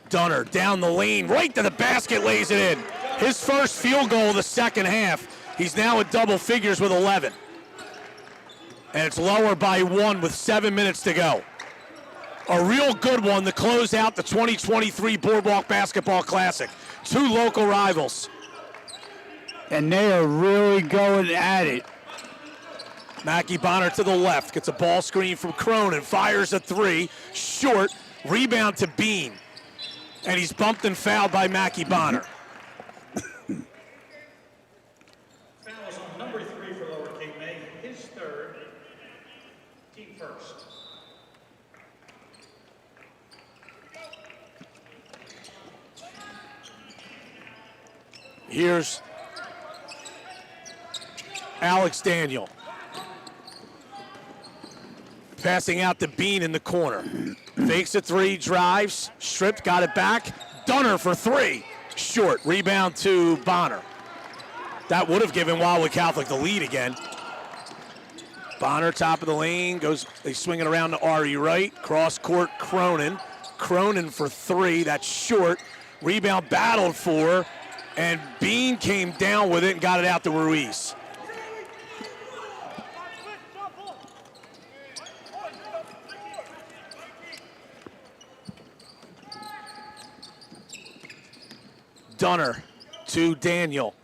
Dunner down the lane, right to the basket, lays it in. His first field goal of the second half. He's now at double figures with 11. And it's Lower by 1 with 7 minutes to go. A real good one to close out the 2023 Boardwalk Basketball Classic. Two local rivals. And they are really going at it. Mackie Bonner to the left, gets a ball screen from Cronin, fires a three, short, rebound to Bean. And he's bumped and fouled by Mackie Bonner. Fouls on number 3 for Lower Cape May, his third, team first. Here's Alex Daniel. Passing out to Bean in the corner. Fakes a three, drives, stripped, got it back. Dunner for three. Short, rebound to Bonner. That would have given Wildwood Catholic the lead again. Bonner, top of the lane, they swing it around to Ari Wright. Cross court, Cronin. Cronin for three, that's short. Rebound battled for, and Bean came down with it and got it out to Ruiz. Dunner to Daniel.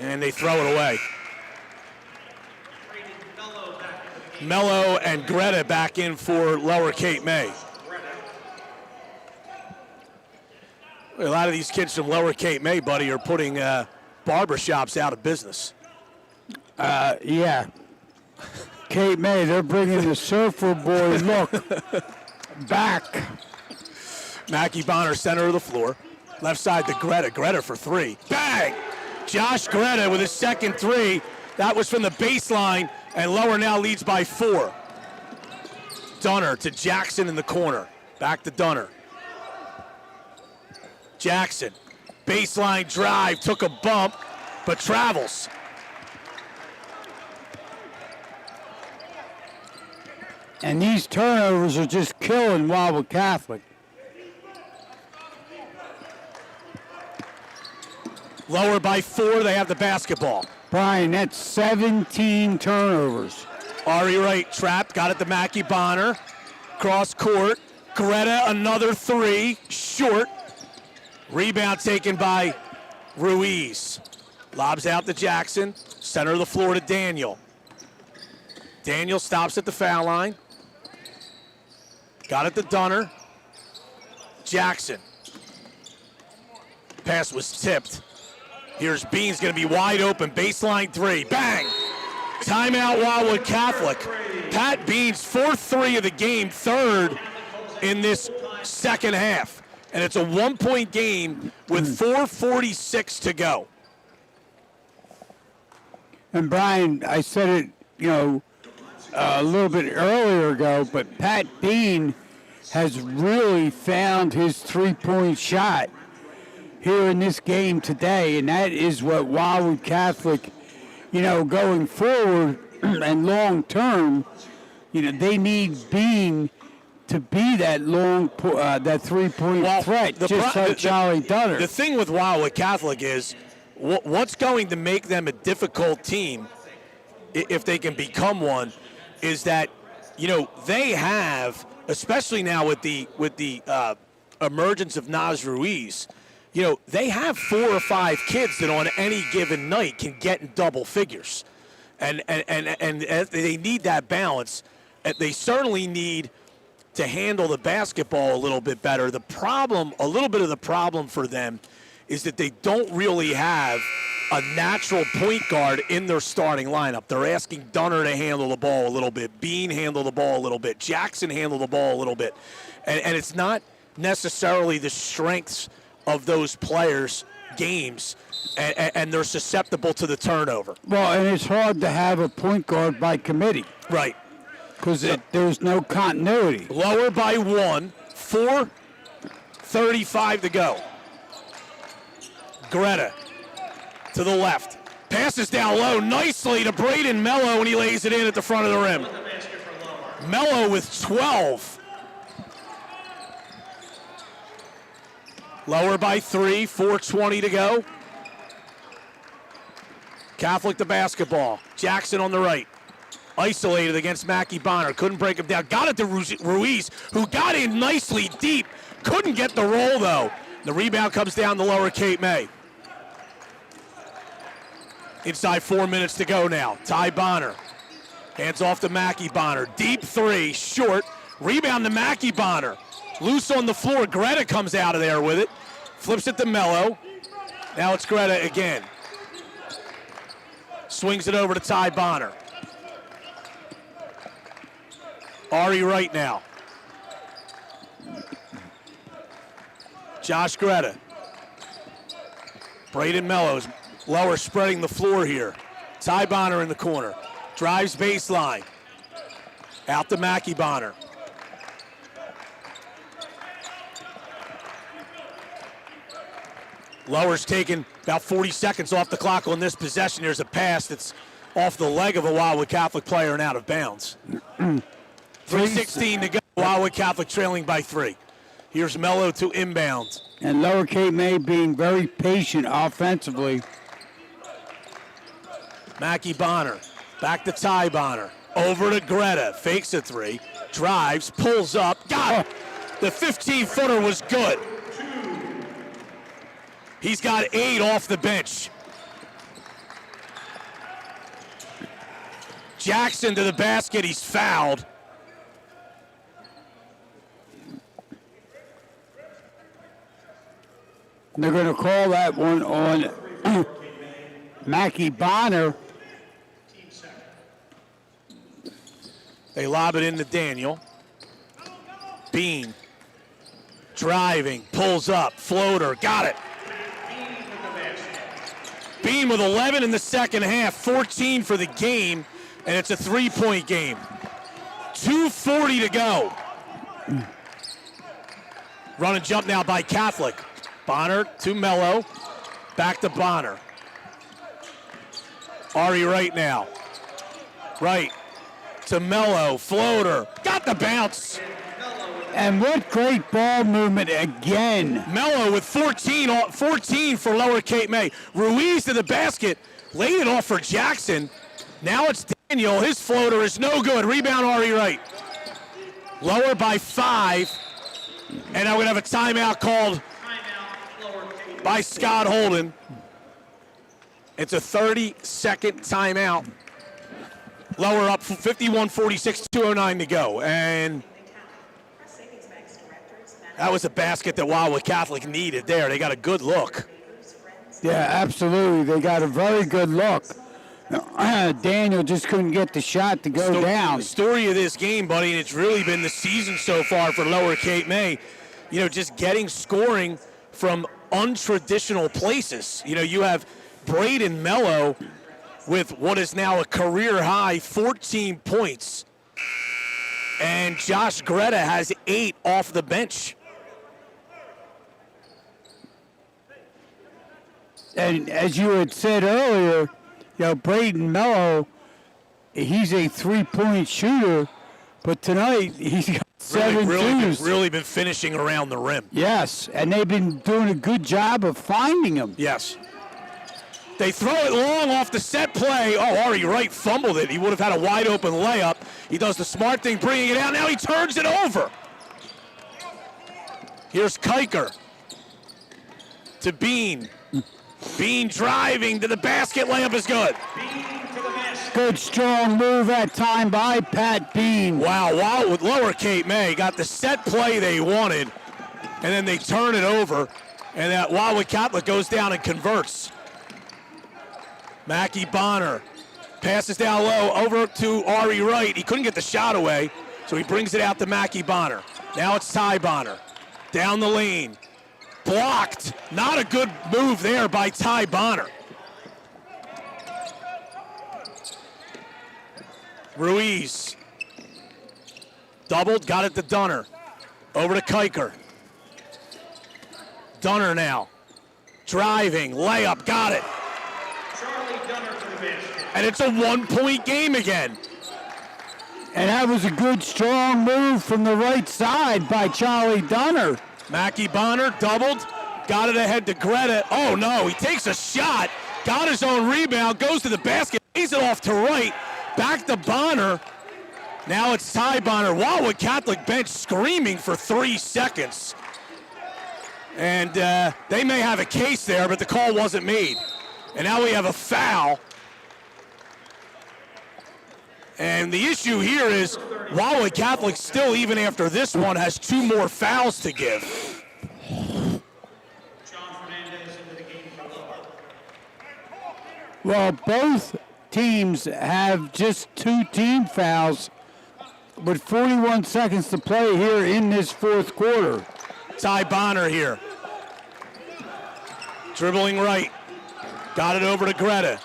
And they throw it away. Mello and Greta back in for Lower Cape May. A lot of these kids from Lower Cape May, buddy, are putting barbershops out of business. Yeah. Cape May, they're bringing the surfer boy look back. Mackie Bonner, center of the floor. Left side to Greta. Greta for three. Bang! Josh Greta with his second three. That was from the baseline, and Lower now leads by 4. Dunner to Jackson in the corner. Back to Dunner. Jackson, baseline drive, took a bump, but travels. And these turnovers are just killing Wildwood Catholic. Lower by 4, they have the basketball. Brian, that's 17 turnovers. Ari Wright trapped, got it to Mackie Bonner. Cross court. Greta, another three, short. Rebound taken by Ruiz. Lobs out to Jackson. Center of the floor to Daniel. Daniel stops at the foul line. Got it to Dunner. Jackson. Pass was tipped. Here's Bean's going to be wide open. Baseline three. Bang! Timeout Wildwood Catholic. Pat Bean's fourth three of the game, third in this second half. And it's a 1-point game with 4:46 to go. And Brian, I said it, a little bit earlier ago, but Pat Bean has really found his three-point shot here in this game today, and that is what Wildwood Catholic, going forward and long term, they need Bean to be that that three-point threat, just like Charlie Dunner. The thing with Wildwood Catholic is what's going to make them a difficult team, if they can become one, is that they have, especially now with the emergence of Naz Ruiz, they have 4 or 5 kids that on any given night can get in double figures, and they need that balance. They certainly need to handle the basketball a little bit better. A little bit of the problem for them is that they don't really have a natural point guard in their starting lineup. They're asking Dunner to handle the ball a little bit, Bean handle the ball a little bit, Jackson handle the ball a little bit. And it's not necessarily the strengths of those players' games, and they're susceptible to the turnover. Well, and it's hard to have a point guard by committee. Right. Because there's no continuity. Lower by 1, 4:35 to go. Greta to the left. Passes down low nicely to Braden Mello, and he lays it in at the front of the rim. Mello with 12. Lower by 3, 4:20 to go. Catholic the basketball. Jackson on the right. Isolated against Mackie Bonner. Couldn't break him down. Got it to Ruiz, who got in nicely deep. Couldn't get the roll, though. The rebound comes down to lower Cape May. Inside 4 minutes to go now. Ty Bonner. Hands off to Mackie Bonner. Deep three, short. Rebound to Mackie Bonner. Loose on the floor. Greta comes out of there with it. Flips it to Mello. Now it's Greta again. Swings it over to Ty Bonner. Ari Wright now. Josh Greta. Braden Mello's lower spreading the floor here. Ty Bonner in the corner. Drives baseline. Out to Mackie Bonner. Lower's taken about 40 seconds off the clock on this possession. There's a pass that's off the leg of a Wildwood Catholic player and out of bounds. 3:16 to go. Wildwood Catholic trailing by 3. Here's Mello to inbound. And Lower Cape May being very patient offensively. Mackie Bonner. Back to Ty Bonner. Over to Greta. Fakes a 3. Drives. Pulls up. Got it. The 15-footer was good. He's got 8 off the bench. Jackson to the basket. He's fouled. They're going to call that one on Mackie Bonner. They lob it into Daniel. Bean. Driving. Pulls up. Floater. Got it. Bean with 11 in the second half. 14 for the game. And it's a 3-point game. 2:40 to go. Run and jump now by Catholic. Bonner to Mello. Back to Bonner. Ari Wright now. Right to Mello. Floater. Got the bounce. And what great ball movement again. Mello with 14 for Lower Cape May. Ruiz to the basket. Laid it off for Jackson. Now it's Daniel. His floater is no good. Rebound, Ari Wright. Lower by 5. And now we're going to have a timeout called by Scott Holden. It's a 30-second timeout. Lower up, 51-46, 2:09 to go. And that was a basket that Wildwood Catholic needed there. They got a good look. Yeah, absolutely. They got a very good look. Daniel just couldn't get the shot to go down. The story of this game, buddy, and it's really been the season so far for Lower Cape May, just getting scoring from untraditional places. You have Braden Mello with what is now a career-high 14 points. And Josh Greta has 8 off the bench. And as you had said earlier, Braden Mello, he's a three-point shooter, but tonight he's got 7 twos. Really been finishing around the rim. Yes, and they've been doing a good job of finding him. Yes. They throw it long off the set play. Oh, Ari Wright fumbled it. He would have had a wide-open layup. He does the smart thing, bringing it out. Now he turns it over. Here's Kiker to Bean. Bean driving to the basket. Layup is good. Good strong move that time by Pat Bean. Wow, with Lower Cape May got the set play they wanted, and then they turn it over, and that Wildwood Catholic goes down and converts. Mackie Bonner passes down low over to Ari Wright. He couldn't get the shot away, so he brings it out to Mackie Bonner. Now it's Ty Bonner. Down the lane. Blocked. Not a good move there by Ty Bonner. Ruiz. Doubled, got it to Dunner. Over to Kiker. Dunner now. Driving, layup, got it. And it's a 1-point game again. And that was a good, strong move from the right side by Charlie Dunner. Mackie Bonner doubled, got it ahead to Greta. Oh no, he takes a shot, got his own rebound, goes to the basket, lays it off to Wright, back to Bonner. Now it's Ty Bonner. Wildwood Catholic bench screaming for 3 seconds. And they may have a case there, but the call wasn't made. And now we have a foul. And the issue here is Wildwood Catholic still, even after this one, has 2 more fouls to give. Well, both teams have just 2 team fouls with 41 seconds to play here in this fourth quarter. Ty Bonner here. Dribbling right. Got it over to Greta.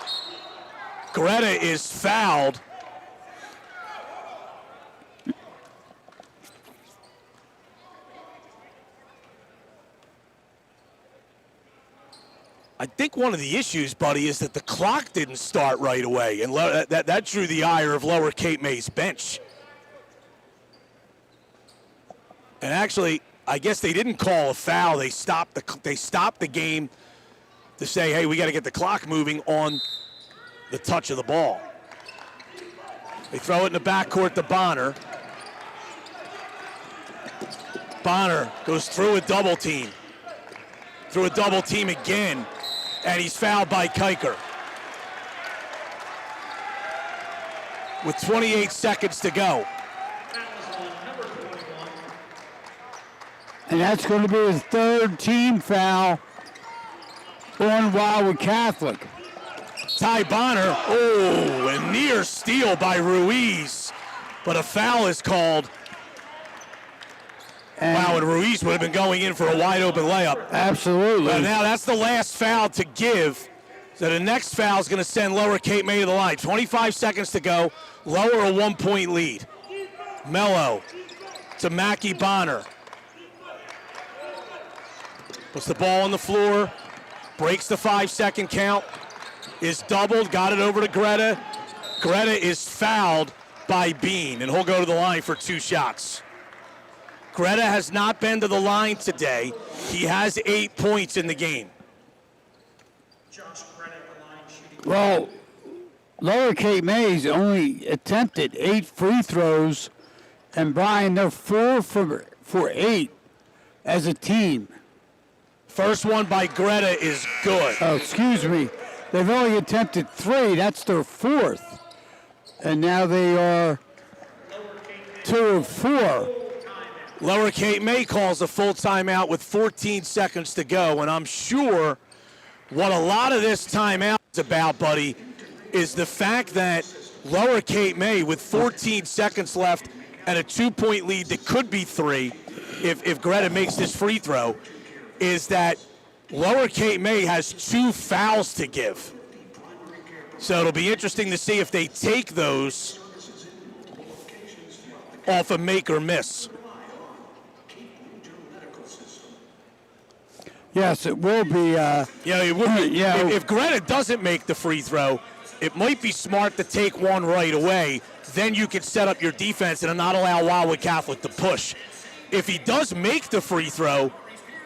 Greta is fouled. I think one of the issues, buddy, is that the clock didn't start right away, and that drew the ire of Lower Cape May's bench. And actually, I guess they didn't call a foul. They stopped the game to say, hey, we got to get the clock moving on the touch of the ball. They throw it in the backcourt to Bonner. Bonner goes through a double team. Through a double team again. And he's fouled by Kiker. With 28 seconds to go. And that's going to be his 3rd team foul on Wildwood Catholic. Ty Bonner, a near steal by Ruiz. But a foul is called. And Ruiz would have been going in for a wide open layup. Absolutely. But now that's the last foul to give. So the next foul is going to send Lower Cape May to the line. 25 seconds to go. Lower a 1-point lead. Mello to Mackie Bonner. Puts the ball on the floor. Breaks the 5-second count. Is doubled. Got it over to Greta. Greta is fouled by Bean, and he'll go to the line for 2 shots. Greta has not been to the line today. He has 8 points in the game. Josh Greta at the line shooting Well, Lower Cape May's only attempted 8 free throws, and Brian, they're 4 for 8 as a team. First one by Greta is good. Oh, excuse me. They've only attempted 3. That's their 4th. And now they are 2 of 4. Lower Cape May calls a full timeout with 14 seconds to go, and I'm sure what a lot of this timeout is about, buddy, is the fact that Lower Cape May, with 14 seconds left and a 2-point lead that could be 3 if Greta makes this free throw, is that Lower Cape May has 2 fouls to give. So it'll be interesting to see if they take those off a make or miss. Yes, it will be. It would be. If Greta doesn't make the free throw, it might be smart to take one right away. Then you can set up your defense and not allow Wildwood Catholic to push. If he does make the free throw,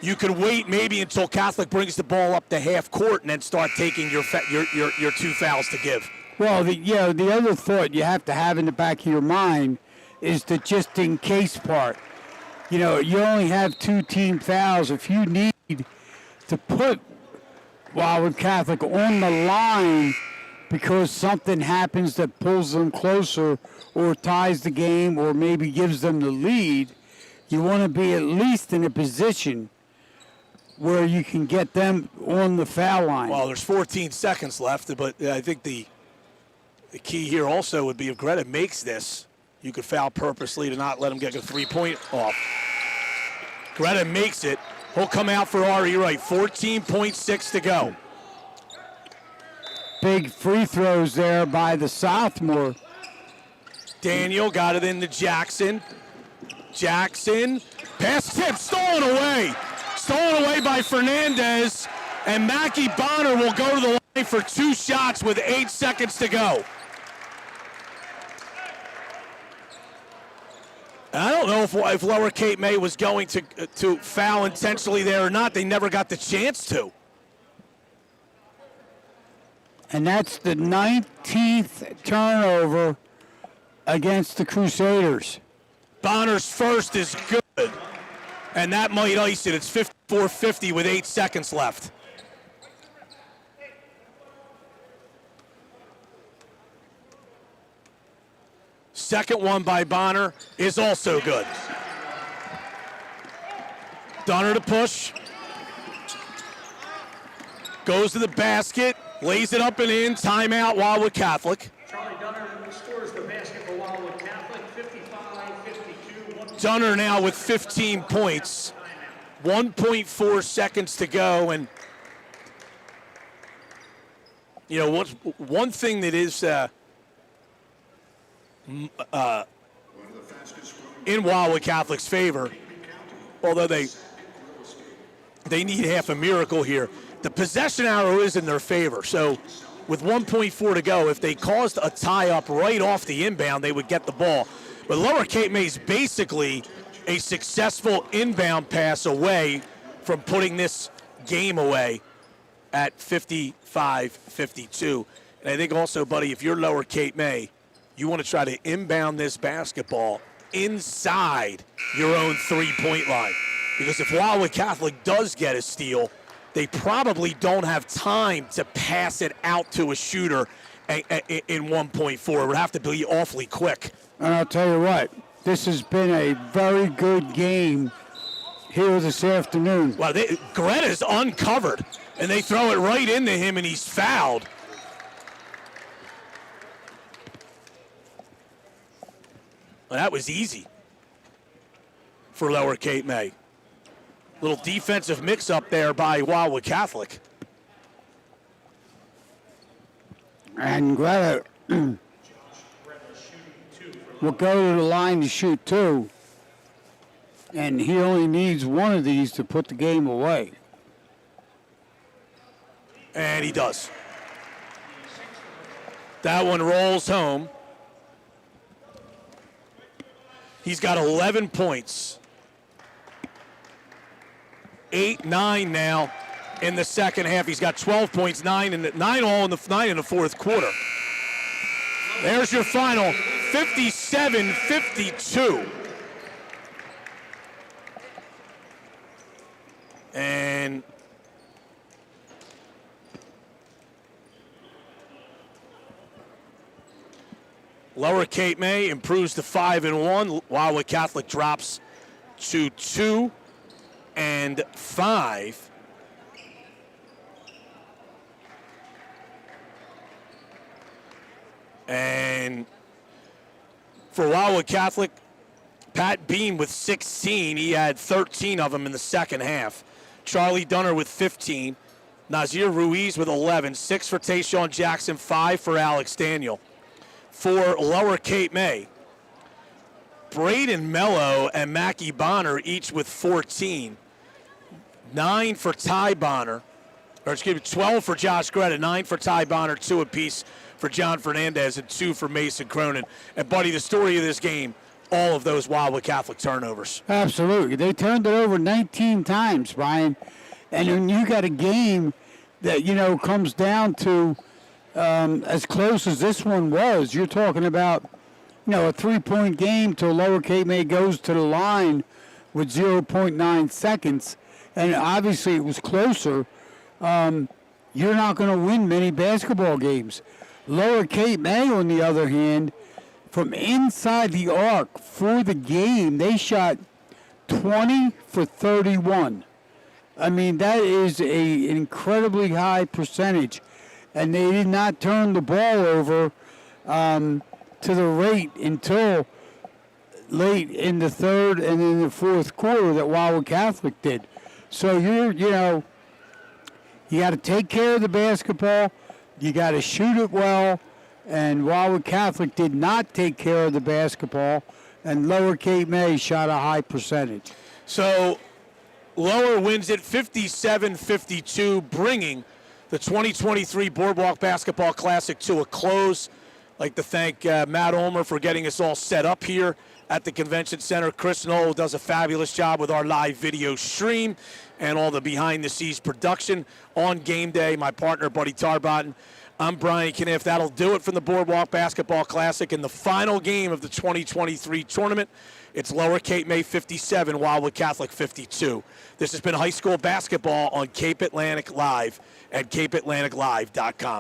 you could wait maybe until Catholic brings the ball up to half court and then start taking your 2 fouls to give. Well, the other thought you have to have in the back of your mind is the just in case part. You know, you only have 2 team fouls. If you need to put Wildwood Catholic on the line because something happens that pulls them closer or ties the game or maybe gives them the lead, you want to be at least in a position where you can get them on the foul line. Well, there's 14 seconds left, but I think the key here also would be if Greta makes this, you could foul purposely to not let him get a 3-point off. Greta makes it. He'll come out for Ari Wright. 14.6 to go. Big free throws there by the sophomore. Daniel got it into Jackson. Jackson, pass tip, stolen away. Stolen away by Fernandez. And Mackie Bonner will go to the line for 2 shots with 8 seconds to go. I don't know if Lower Cape May was going to foul intentionally there or not. They never got the chance to. And that's the 19th turnover against the Crusaders. Bonner's first is good, and that might ice it. It's 54-50 with 8 seconds left. Second one by Bonner is also good. Dunner to push. Goes to the basket, lays it up and in. Timeout, Wildwood Catholic. Charlie Dunner scores the basket for Wildwood Catholic, 55-52. Dunner now with 15 points. 1.4 seconds to go, and you know what? One thing that is in Wildwood Catholic's favor, although they need half a miracle here, the possession arrow is in their favor. So with 1.4 to go, if they caused a tie-up right off the inbound, they would get the ball. But Lower Cape May's basically a successful inbound pass away from putting this game away at 55-52. And I think also, buddy, if you're Lower Cape May, you want to try to inbound this basketball inside your own 3-point line. Because if Wildwood Catholic does get a steal, they probably don't have time to pass it out to a shooter in 1.4. It would have to be awfully quick. And I'll tell you what, this has been a very good game here this afternoon. Well, Greta's uncovered, and they throw it right into him, and he's fouled. Well, that was easy for Lower Cape May. Little defensive mix-up there by Wildwood Catholic. And Greta will go to the line to shoot 2. And he only needs one of these to put the game away. And he does. That one rolls home. He's got 11 points. 8-9 now in the second half. He's got 12 points, 9 all in the fourth quarter. There's your final, 57-52. And Lower Cape May improves to 5-1. Wildwood Catholic drops to 2-5. And for Wildwood Catholic, Pat Beam with 16. He had 13 of them in the second half. Charlie Dunner with 15. Nazir Ruiz with 11. 6 for Tayshawn Jackson, 5 for Alex Daniel. For Lower Cape May, Braden Mello and Mackie Bonner each with 14. 9 for Ty Bonner, 12 for Josh Greta, 9 for Ty Bonner, 2 apiece for John Fernandez, and 2 for Mason Cronin. And, buddy, the story of this game, all of those Wildwood Catholic turnovers. Absolutely. They turned it over 19 times, Brian. And when you got a game that, comes down to as close as this one was, you're talking about, a 3-point game till Lower Cape May goes to the line with 0.9 seconds. And obviously it was closer. You're not going to win many basketball games. Lower Cape May, on the other hand, from inside the arc for the game, they shot 20 for 31. I mean, that is an incredibly high percentage. And they did not turn the ball over to the rate until late in the third and in the fourth quarter that Wildwood Catholic did. So you got to take care of the basketball. You got to shoot it well. And Wildwood Catholic did not take care of the basketball, and Lower Cape May shot a high percentage. So Lower wins it 57-52, bringing the 2023 Boardwalk Basketball Classic to a close. I'd like to thank Matt Ulmer for getting us all set up here at the Convention Center. Chris Knoll does a fabulous job with our live video stream and all the behind-the-scenes production on game day. My partner, Buddy Tarbotton. I'm Brian Cunniff. That'll do it from the Boardwalk Basketball Classic. In the final game of the 2023 tournament, it's Lower Cape May 57, Wildwood Catholic 52. This has been high school basketball on Cape Atlantic Live at CapeAtlanticLive.com.